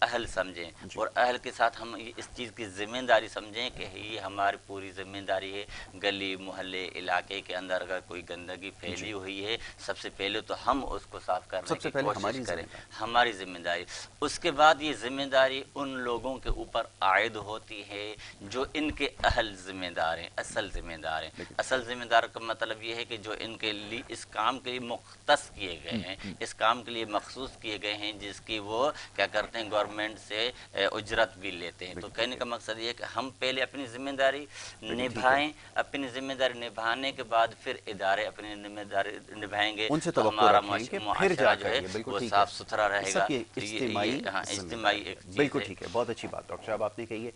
अहल समझें और अहल के साथ हम इस चीज़ की ज़िम्मेदारी समझें कि ये हमारी पूरी ज़िम्मेदारी है। गली मोहल्ले इलाके के अंदर अगर कोई गंदगी फैली हुई है, सबसे पहले तो हम उसको साफ़ करने सबसे की पहले कोशिश करें, हमारी ज़िम्मेदारी। उसके बाद ये ज़िम्मेदारी उन लोगों के ऊपर आयद होती है जो इनके अहल ज़िम्मेदार हैं, असल ज़िम्मेदार हैं। असल ज़िम्मेदार का मतलब ये है कि जो इनके लिए इस काम के लिए मुख्तस किए गए हैं, इस काम के लिए मखसूस किए गए हैं, जिसकी वो क्या करते हैं, गवर्नमेंट से उजरत भी लेते हैं। तो कहने का मकसद ये है कि हम पहले अपनी ज़िम्मेदारी निभाएं, अपनी ज़िम्मेदारी निभाने के बाद फिर इदारे अपनी ज़िम्मेदारी निभाएंगे, उनसे तो तवक्को हमारा रखें कि फिर मुआशरा जो जाकर है ये बिल्कुल वो ठीक साफ़ है। सुथरा रहेगा। सब ये तो इज्तिमाई हाँ, जिम्मेदारी। इज्तिमाई एक चीज़ बिल्कुल है। ठीक है, बहुत अच्छी बात डॉक्टर साहब आपने कही है।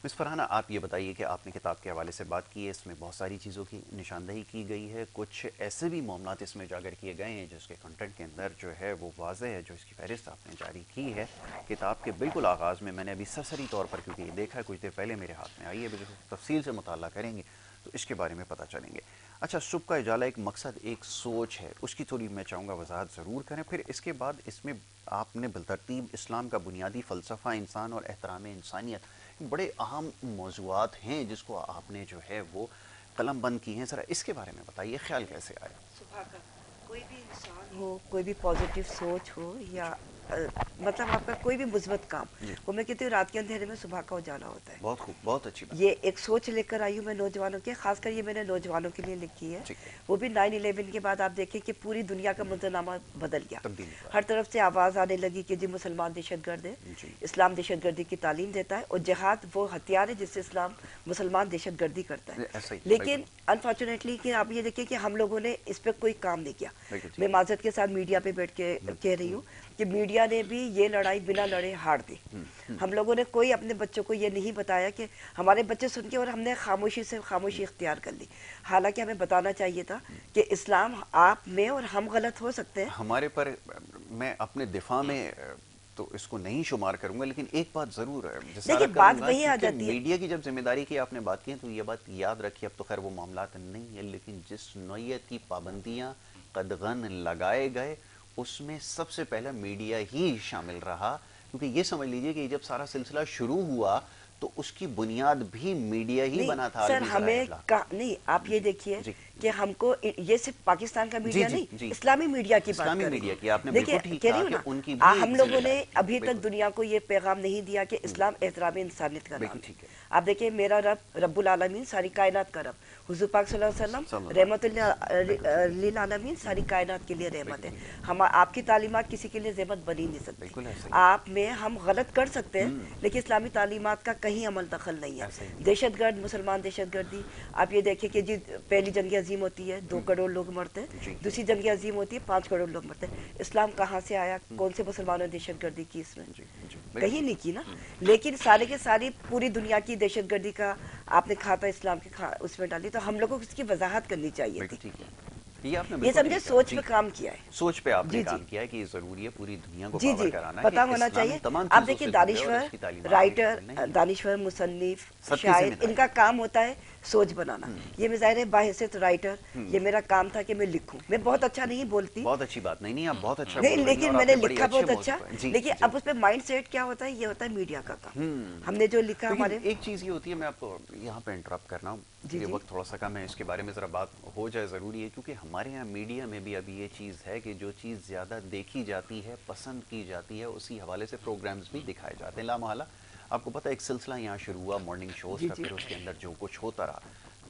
मिस फरहाना, आप ये बताइए कि आपने किताब के हवाले से बात की है, इसमें बहुत सारी चीज़ों की निशानदही की गई है, कुछ ऐसे भी मामलात इसमें उजागर किए गए हैं जिसके कंटेंट के अंदर जो है वो वाज़ेह है, जो इसकी फहरिस्त आपने जारी की है किताब के बिल्कुल आगाज़ में। मैंने अभी सरसरी तौर पर, क्योंकि ये देखा है कुछ देर पहले मेरे हाथ में आई है, तफसील से मुताला करेंगे तो इसके बारे में पता चलेंगे। अच्छा, सुबह का उजाला एक मकसद, एक सोच है, उसकी थोड़ी मैं चाहूँगा वजाहत ज़रूर करें। फिर इसके बाद इसमें आपने बिलतरतीब इस्लाम का बुनियादी फ़लसफ़ा, इंसान और एहतराम इंसानियत, बड़े अहम मौज़ूआत हैं जिसको आपने जो है वो कलम बंद की हैं। ज़रा इसके बारे में बताइए, ख्याल कैसे आया? सुबह का कोई भी इंसान हो, कोई भी पॉजिटिव सोच हो, या मतलब आपका कोई भी मुस्बत काम, वो मैं कहती हूँ रात के अंधेरे में सुबह का उजाला होता है। बहुत खूब, बहुत अच्छी बात। ये एक सोच लेकर आई हूँ मैं नौजवानों के, खासकर ये मैंने नौजवानों के लिए लिखी है। वो भी 9/11 के बाद आप देखें कि पूरी दुनिया का मंजरनामा बदल गया। हर तरफ से आवाज़ आने लगी कि जी मुसलमान दहशतगर्द है, इस्लाम दहशतगर्दी की तालीम देता है, और जिहाद वो हथियार है जिससे इस्लाम मुसलमान दहशतगर्दी करता है। लेकिन अनफॉर्चुनेटली कि आप ये देखिए कि हम लोगों ने इस पर कोई काम नहीं किया। मैं माजरत के साथ मीडिया पे बैठ के कह रही हूँ कि मीडिया ने भी ये लड़ाई बिना लड़े हार दी। हम लोगों ने कोई अपने बच्चों को ये नहीं बताया कि हमारे बच्चे सुन के, और हमने खामोशी इख्तियार कर ली। हालांकि हमें बताना चाहिए था कि इस्लाम आप में और हम गलत हो सकते हैं। हमारे पर, मैं अपने दिफा में तो इसको नहीं शुमार करूंगा, लेकिन एक बात जरूर है, देखिए बात वही आ जाती है, मीडिया की जब जिम्मेदारी की आपने बात की है तो ये बात याद रखिए। अब तो खैर वो मामलात नहीं है, लेकिन जिस नौयत की पाबंदियां कदगन लगाए गए उसमें सबसे पहले मीडिया ही शामिल रहा। क्योंकि ये समझ लीजिए कि जब सारा सिलसिला शुरू हुआ तो उसकी बुनियाद भी मीडिया ही बना था। सर हमें नहीं, आप ये देखिए کہ ہم کو یہ صرف پاکستان کا میڈیا نہیں، اسلامی میڈیا کی بات کر رہی ہوں. دیکھیں کہہ رہی ہوں نا، ہم لوگوں نے ابھی تک دنیا کو یہ پیغام نہیں دیا کہ اسلام احترام انسانیت کا نام ہے. آپ دیکھیں میرا رب رب العالمین، ساری کائنات کا رب، حضور پاک صلی اللہ علیہ وسلم رحمت للعالمین، ساری کائنات کے لیے رحمت ہے. آپ کی تعلیمات کسی کے لیے زحمت بنی نہیں سکتی. آپ میں ہم غلط کر سکتے ہیں لیکن اسلامی تعلیمات کا کہیں عمل دخل نہیں ہے. دہشت گرد، مسلمان دہشت گردی، آپ یہ دیکھیں کہ جی پہلی جنگ عظیم ہوتی ہے 2 کروڑ لوگ مرتے ہیں، دوسری جنگ عظیم ہوتی ہے 5 کروڑ لوگ مرتے ہیں. اسلام کہاں سے آیا؟ کون سے مسلمانوں نے دہشت گردی کی اس میں؟ کہیں نہیں کی نا. لیکن سارے کے ساری پوری دنیا کی دہشت گردی کا آپ نے کھاتا اسلام کے اس میں ڈالی، تو ہم لوگوں کو اس کی وضاحت کرنی چاہیے تھی. یہ سمجھے سوچ پہ کام کیا ہے، سوچ پہ آپ نے کام کیا ہے کہ یہ ضروری ہے پوری دنیا کو جی کور کرانا، پتہ ہونا چاہیے. آپ دیکھیں دانشور، رائٹر، دانشور، مصنف، شاعر، ان کا کام ہوتا ہے سوچ بنانا. یہ میں ظاہر ہے باحثیت رائٹر، یہ میرا کام تھا کہ میں لکھوں. میں بہت اچھا نہیں بولتی، بہت اچھی بات نہیں، آپ بہت اچھا نہیں، لیکن میں نے لکھا بہت اچھا. لیکن اب اس پہ مائنڈ سیٹ کیا ہوتا ہے، یہ ہوتا ہے میڈیا کا کام. ہم نے جو لکھا ہمارے ایک چیز یہ ہوتی ہے، میں آپ کو یہاں پہ انٹرپٹ کرنا ہوں، یہ وقت تھوڑا سا کم ہے، اس کے بارے میں ذرا بات ہو جائے ضروری ہے، کیونکہ ہمارے یہاں میڈیا میں بھی ابھی یہ چیز ہے کہ جو چیز زیادہ دیکھی جاتی ہے، پسند کی جاتی ہے، اسی حوالے سے پروگرامز بھی دکھائے جاتے ہیں. لامحالہ آپ کو پتہ ایک سلسلہ یہاں شروع ہوا مارننگ شوز کا، پھر اس کے اندر جو کچھ ہوتا رہا،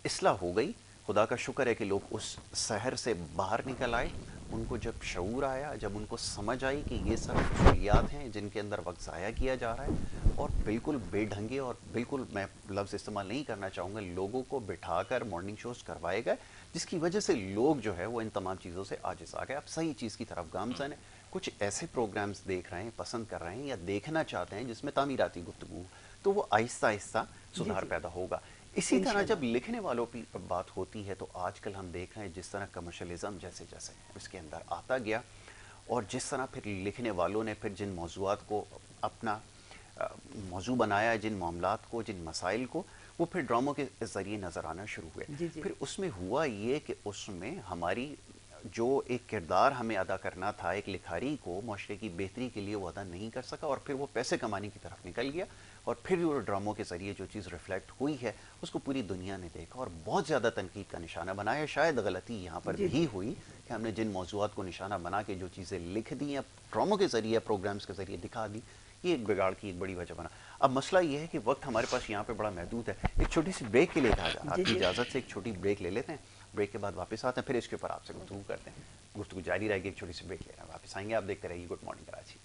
اصلاح ہو گئی. خدا کا شکر ہے کہ لوگ اس سحر سے باہر نکل آئے. ان کو جب شعور آیا، جب ان کو سمجھ آئی کہ یہ سب فعلیات ہیں جن کے اندر وقت ضائع کیا جا رہا ہے، اور بالکل بے ڈھنگے اور بالکل میں لفظ استعمال نہیں کرنا چاہوں گا، لوگوں کو بٹھا کر مارننگ شوز کروائے گئے، جس کی وجہ سے لوگ جو ہے وہ ان تمام چیزوں سے عاجز آ گئے. اب صحیح چیز کی طرف گامزن ہے. کچھ ایسے پروگرامز دیکھ رہے ہیں، پسند کر رہے ہیں یا دیکھنا چاہتے ہیں جس میں تعمیراتی گفتگو، تو وہ آہستہ آہستہ سدھار پیدا ہوگا. اسی طرح جب لکھنے والوں کی بات ہوتی ہے تو آج کل ہم دیکھ رہے ہیں جس طرح کمرشلزم جیسے جیسے اس کے اندر آتا گیا، اور جس طرح پھر لکھنے والوں نے پھر جن موضوعات کو اپنا موضوع بنایا، جن معاملات کو، جن مسائل کو، وہ پھر ڈراموں کے ذریعے نظر آنا شروع ہوئے. پھر اس میں ہوا یہ کہ اس میں ہماری جو ایک کردار ہمیں ادا کرنا تھا ایک لکھاری کو، معاشرے کی بہتری کے لیے وہ ادا نہیں کر سکا، اور پھر وہ پیسے کمانے کی طرف نکل گیا. اور پھر وہ ڈراموں کے ذریعے جو چیز ریفلیکٹ ہوئی ہے اس کو پوری دنیا نے دیکھا اور بہت زیادہ تنقید کا نشانہ بنایا. شاید غلطی یہاں پر بھی ہوئی کہ ہم نے جن موضوعات کو نشانہ بنا کے جو چیزیں لکھ دی ہیں، ڈراموں کے ذریعے، پروگرامز کے ذریعے دکھا دی، یہ ایک بگاڑ کی ایک بڑی وجہ بنا. اب مسئلہ یہ ہے کہ وقت ہمارے پاس یہاں پہ بڑا محدود ہے. ایک چھوٹی سی بریک کے لیے کہا جا رہا ہے، آپ کی اجازت سے ایک چھوٹی بریک لے لیتے ہیں. بریک کے بعد واپس آتے ہیں، پھر اس کے اوپر آپ سے گفتگو کرتے ہیں. گفتگو جاری رہے گی، ایک چھوٹی سی بریک لے رہے ہیں، واپس آئیں گے. آپ دیکھتے رہیے گڈ مارننگ کراچی.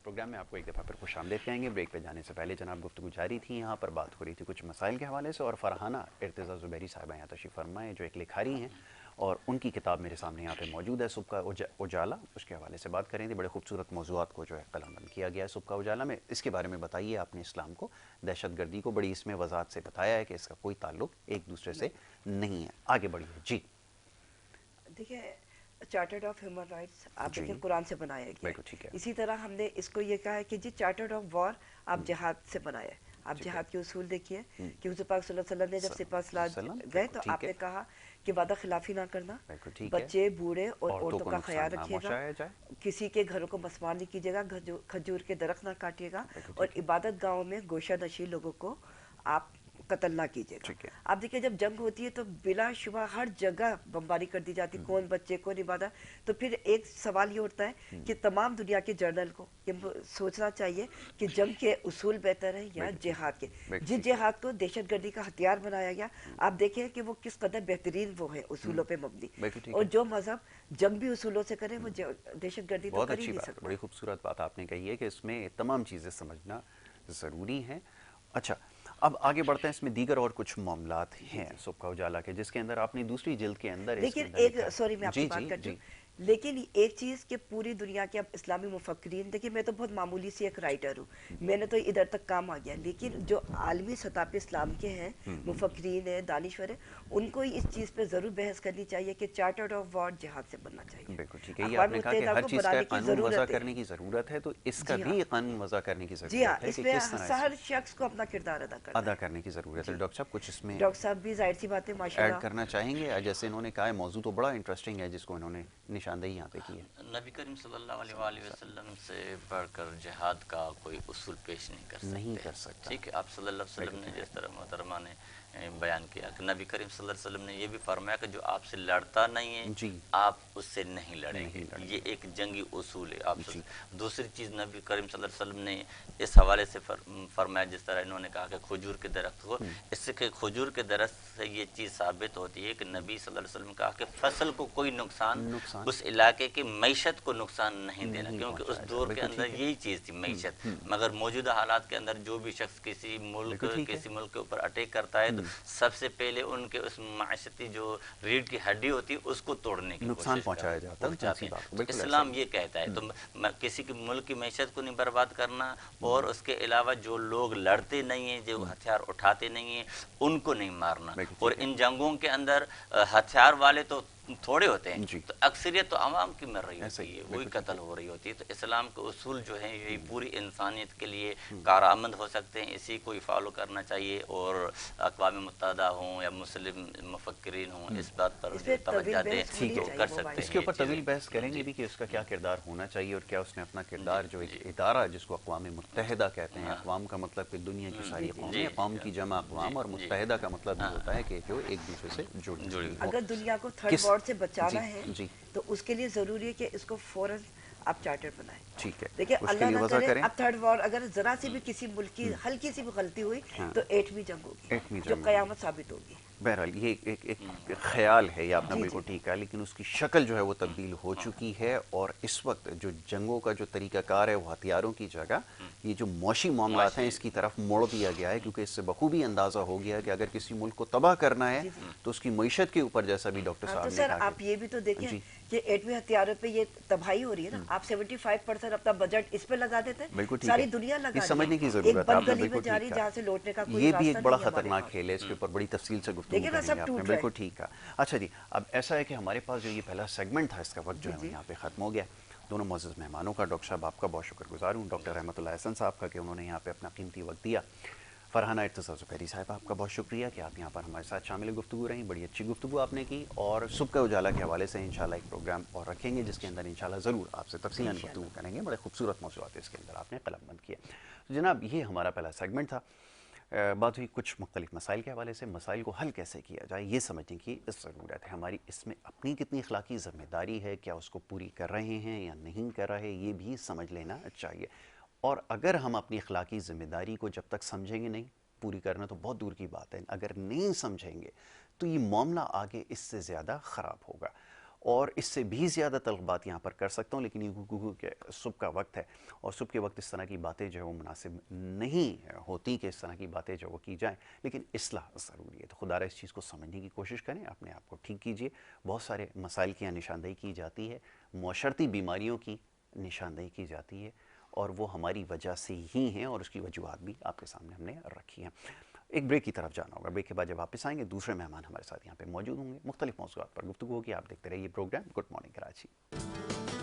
پروگرام میں آپ کو ایک دفعہ پھر خوش آمدید کہیں گے. بریک پہ جانے سے پہلے جناب گفتگو جاری تھی، یہاں پر بات ہو رہی تھی کچھ مسائل کے حوالے سے، اور فرحانہ ارتضیٰ زبیری صاحبہ یہاں تشریف فرما ہے جو ایک لکھاری ہیں، اور ان کی کتاب میرے سامنے یہاں پہ موجود ہے، صبح کا اجالا. اس کے حوالے سے بات کریں تھے. بڑے خوبصورت موضوعات کو جو ہے قلم بند کیا گیا ہے صبح کا اجالا میں. اس کے بارے میں بتائیے، آپ نے اسلام کو، دہشت گردی کو بڑی اس میں وضاحت سے بتایا ہے کہ اس کا کوئی تعلق ایک دوسرے سے نہیں ہے. آگے بڑھیے. جی دیکھیں، چارٹرڈ آف ہیومن رائٹس آپ دیکھیں قرآن سے بنایا گیا ہے. اسی طرح ہم نے اس کو یہ کہا ہے کہ جی چارٹرڈ آف وار آپ جہاد سے بنایا ہے. آپ جہاد کے اصول دیکھیے کہ حضور پاک صلی اللہ علیہ وسلم نے جب سپاہ سالار گئے تو آپ نے کہا کہ وعدہ خلافی نہ کرنا، بچے بوڑھے اور عورتوں کا خیال رکھیے گا، کسی کے گھروں کو مسمار نہیں کیجیے گا، کھجور کے درخت نہ کاٹیے گا، اور عبادت گاہوں میں گوشہ نشین لوگوں کو آپ قتل نہ کیجیے گا. آپ دیکھیں جب جنگ ہوتی ہے تو بلا شبہ ہر جگہ بمباری کر دی جاتی، کون بچے کون عبادت. تو پھر ایک سوال یہ اٹھتا ہے کہ تمام دنیا کے جرنل کو یہ سوچنا چاہیے کہ جنگ کے اصول بہتر ہیں یا جہاد کے. جس جہاد کو دہشت گردی کا ہتھیار بنایا گیا، آپ دیکھیں کہ وہ کس قدر بہترین وہ ہے اصولوں پہ مبنی. اور جو مذہب جنگ بھی اصولوں سے کرے وہ دہشت گردی تو کر ہی نہیں سکتا. بڑی خوبصورت بات آپ نے کہی ہے کہ اس میں تمام چیزیں سمجھنا ضروری ہیں. اچھا، اب آگے بڑھتے ہیں. اس میں دیگر اور کچھ معاملات ہیں صبح کا اجالا کے، جس کے اندر آپ نے دوسری جلد کے اندر لیکن ایک سوری میں آپ کی بات کرتی ہوں، لیکن ایک چیز کہ پوری دنیا کے اب اسلامی مفکرین، دیکھیے میں تو بہت معمولی سی ایک رائٹر ہوں، میں نے تو ادھر تک کام آ گیا، لیکن جو عالمی سطح پہ اسلام کے ہیں مفکرین ہیں، دانشور ہیں، ان کو اس چیز پہ ضرور بحث کرنی چاہیے کہ چارٹر آف وار جہاد سے بننا چاہیے. بالکل ٹھیک ہے. یہ آپ اقوام نے کہا کہ متحدہ ہر کو چیز کا بنانے کی قانون وضع ضرورت ہے. کرنے کی ضرورت ہے، تو اس کا جی بھی ہاں. قانون وضع کرنے کی جی ہاں، ضرورت ہے اس کہ میں کس طرح ہر شخص کو اپنا کردار ادا کرنے کی ضرورت ہے. ڈاکٹر صاحب کچھ اس میں ڈاکٹر صاحب بھی ظاہر سی بات ہے ماشاء ایڈ اللہ. کرنا چاہیں گے؟ جیسے انہوں نے کہا ہے موضوع تو بڑا انٹرسٹنگ ہے جس کو انہوں نے نشاندہی یہاں پہ کی ہے. نبی کریم صلی اللہ علیہ وآلہ وسلم سے بڑھ کر جہاد کا کوئی اصول پیش نہیں کر سکتا. ٹھیک ہے، آپ صلی اللہ علیہ وسلم نے جس طرح محترمہ نے بیان کیا کہ نبی کریم صلی اللہ علیہ وسلم نے یہ بھی فرمایا کہ جو آپ سے لڑتا نہیں ہے جی آپ اس سے نہیں لڑیں گے. یہ ایک جنگی اصول ہے. آپ دوسری چیز نبی کریم صلی اللہ علیہ وسلم نے اس حوالے سے فرمایا جس طرح انہوں نے کہا کہ کھجور کے درخت کو، اس سے کہ کھجور کے درخت سے یہ چیز ثابت ہوتی ہے کہ نبی صلی اللہ علیہ وسلم نے کہا کہ فصل کو کوئی نقصان، اس علاقے کی معیشت کو نقصان نہیں دینا، کیونکہ اس دور کے اندر یہی چیز تھی معیشت. مگر موجودہ حالات کے اندر جو بھی شخص کسی ملک کے اوپر اٹیک کرتا ہے تو سب سے پہلے ان کے اس معاشرتی جو ریڑھ کی ہڈی ہوتی ہے اس کو توڑنے کی نقصان کوشش پہنچایا جاتا ہے. اسلام یہ کہتا ہے تو کسی کی ملک کی معیشت کو نہیں برباد کرنا، اور اس کے علاوہ جو لوگ لڑتے نہیں ہیں، جو ہتھیار اٹھاتے نہیں ہیں، ان کو نہیں مارنا. اور ان جنگوں کے اندر ہتھیار والے تو تھوڑے ہوتے ہیں، تو اکثریت تو عوام کی مر رہی ہوتی ہے، وہی قتل ہو رہی ہوتی ہے. تو اسلام کے اصول جو ہیں یہ پوری انسانیت کے لیے کارآمد ہو سکتے ہیں، اسی کو فالو کرنا چاہیے. اور اقوام متحدہ ہوں یا مسلم مفکرین ہوں اس بات پر جو توجہ دیں تو کر سکتے ہیں. اس کے اوپر طویل بحث کریں گے بھی کہ اس کا کیا کردار ہونا چاہیے اور کیا اس نے اپنا کردار جو ایک ادارہ جس کو اقوام متحدہ کہتے ہیں، اقوام کا مطلب کہ دنیا کی ساری قومیں، قوم کی جمع اقوام، اور متحدہ کا مطلب یہ ہوتا ہے کہ جو ایک دوسرے سے جڑی ہوئی. اگر دنیا کو تھرڈ وار سے بچانا ہے تو اس کے لیے ضروری ہے کہ اس کو فوراً آپ چارٹر بنائیں. ٹھیک ہے، دیکھیے اللہ نہ کرے اب تھرڈ وار اگر ذرا سی بھی کسی ملک کی ہلکی سی بھی غلطی ہوئی تو ایٹمی جنگ ہوگی جو قیامت ثابت ہوگی. بہرحال یہ ایک خیال ہے، یہ آپ نے بالکل ٹھیک کہا، لیکن اس کی شکل جو ہے وہ تبدیل ہو چکی ہے. اور اس وقت جو جنگوں کا جو طریقہ کار ہے وہ ہتھیاروں کی جگہ یہ جو معاشی معاملات ہیں اس کی طرف موڑ دیا گیا ہے، کیونکہ اس سے بخوبی اندازہ ہو گیا ہے کہ اگر کسی ملک کو تباہ کرنا ہے تو اس کی معیشت کے اوپر، جیسا بھی ڈاکٹر صاحب نے کہا. آپ یہ بھی تو دیکھیں کہ ایٹمی ہتھیاروں پہ یہ تباہی ہو رہی ہے نا، آپ 75% اپنا بجٹ اس پہ لگا دیتے ہیں، ساری دنیا لگا یہ سمجھنے کی ضرورت ہے. آپ نے بالکل ٹھیک جہاں سے لوٹنے کا کہا، یہ بھی ایک بڑا خطرناک کھیل ہے، اس کے اوپر بڑی تفصیل سے گفتگو کریں گے. آپ نے بالکل ٹھیک کہا. اچھا جی، اب ایسا ہے کہ ہمارے پاس جو یہ پہلا سیگمنٹ تھا اس کا وقت جو ہے یہاں پہ ختم ہو گیا. دونوں معزز مہمانوں کا، ڈاکٹر صاحب آپ کا بہت شکر گزار ہوں، ڈاکٹر رحمت اللہ احسن صاحب کا کہ انہوں نے یہاں پہ اپنا قیمتی وقت دیا. فرحانہ ارتضیٰ زبیری صاحب آپ کا بہت شکریہ کہ آپ یہاں پر ہمارے ساتھ شامل گفتگو رہیں، بڑی اچھی گفتگو آپ نے کی. اور صبح کا اجالا کے حوالے سے انشاءاللہ ایک پروگرام اور رکھیں گے جس کے اندر انشاءاللہ ضرور آپ سے تفصیلاً گفتگو کریں گے. بڑے خوبصورت موضوعات اس کے اندر آپ نے قلم بند کیا. جناب یہ ہمارا پہلا سیگمنٹ تھا. بات ہوئی کچھ مختلف مسائل کے حوالے سے، مسائل کو حل کیسے کیا جائے یہ سمجھنے کی ضرورت ہے. ہماری اس میں اپنی کتنی اخلاقی ذمہ داری ہے، کیا اس کو پوری کر رہے ہیں یا نہیں کر رہے، یہ بھی سمجھ لینا چاہیے. اور اگر ہم اپنی اخلاقی ذمہ داری کو جب تک سمجھیں گے نہیں، پوری کرنا تو بہت دور کی بات ہے، اگر نہیں سمجھیں گے تو یہ معاملہ آگے اس سے زیادہ خراب ہوگا. اور اس سے بھی زیادہ تلخ بات یہاں پر کر سکتا ہوں، لیکن یہ صبح کا وقت ہے اور صبح کے وقت اس طرح کی باتیں جو ہے وہ مناسب نہیں ہوتی کہ اس طرح کی باتیں جو وہ کی جائیں، لیکن اصلاح ضروری ہے. تو خدا را اس چیز کو سمجھنے کی کوشش کریں، اپنے آپ کو ٹھیک کیجئے. بہت سارے مسائل کی نشاندہی کی جاتی ہے، معاشرتی بیماریوں کی نشاندہی کی جاتی ہے، اور وہ ہماری وجہ سے ہی ہیں، اور اس کی وجوہات بھی آپ کے سامنے ہم نے رکھی ہیں. ایک بریک کی طرف جانا ہوگا. بریک کے بعد جب واپس آئیں گے دوسرے مہمان ہمارے ساتھ یہاں پہ موجود ہوں گے، مختلف موضوعات پر گفتگو ہوگی. آپ دیکھتے رہیے پروگرام گڈ مارننگ کراچی.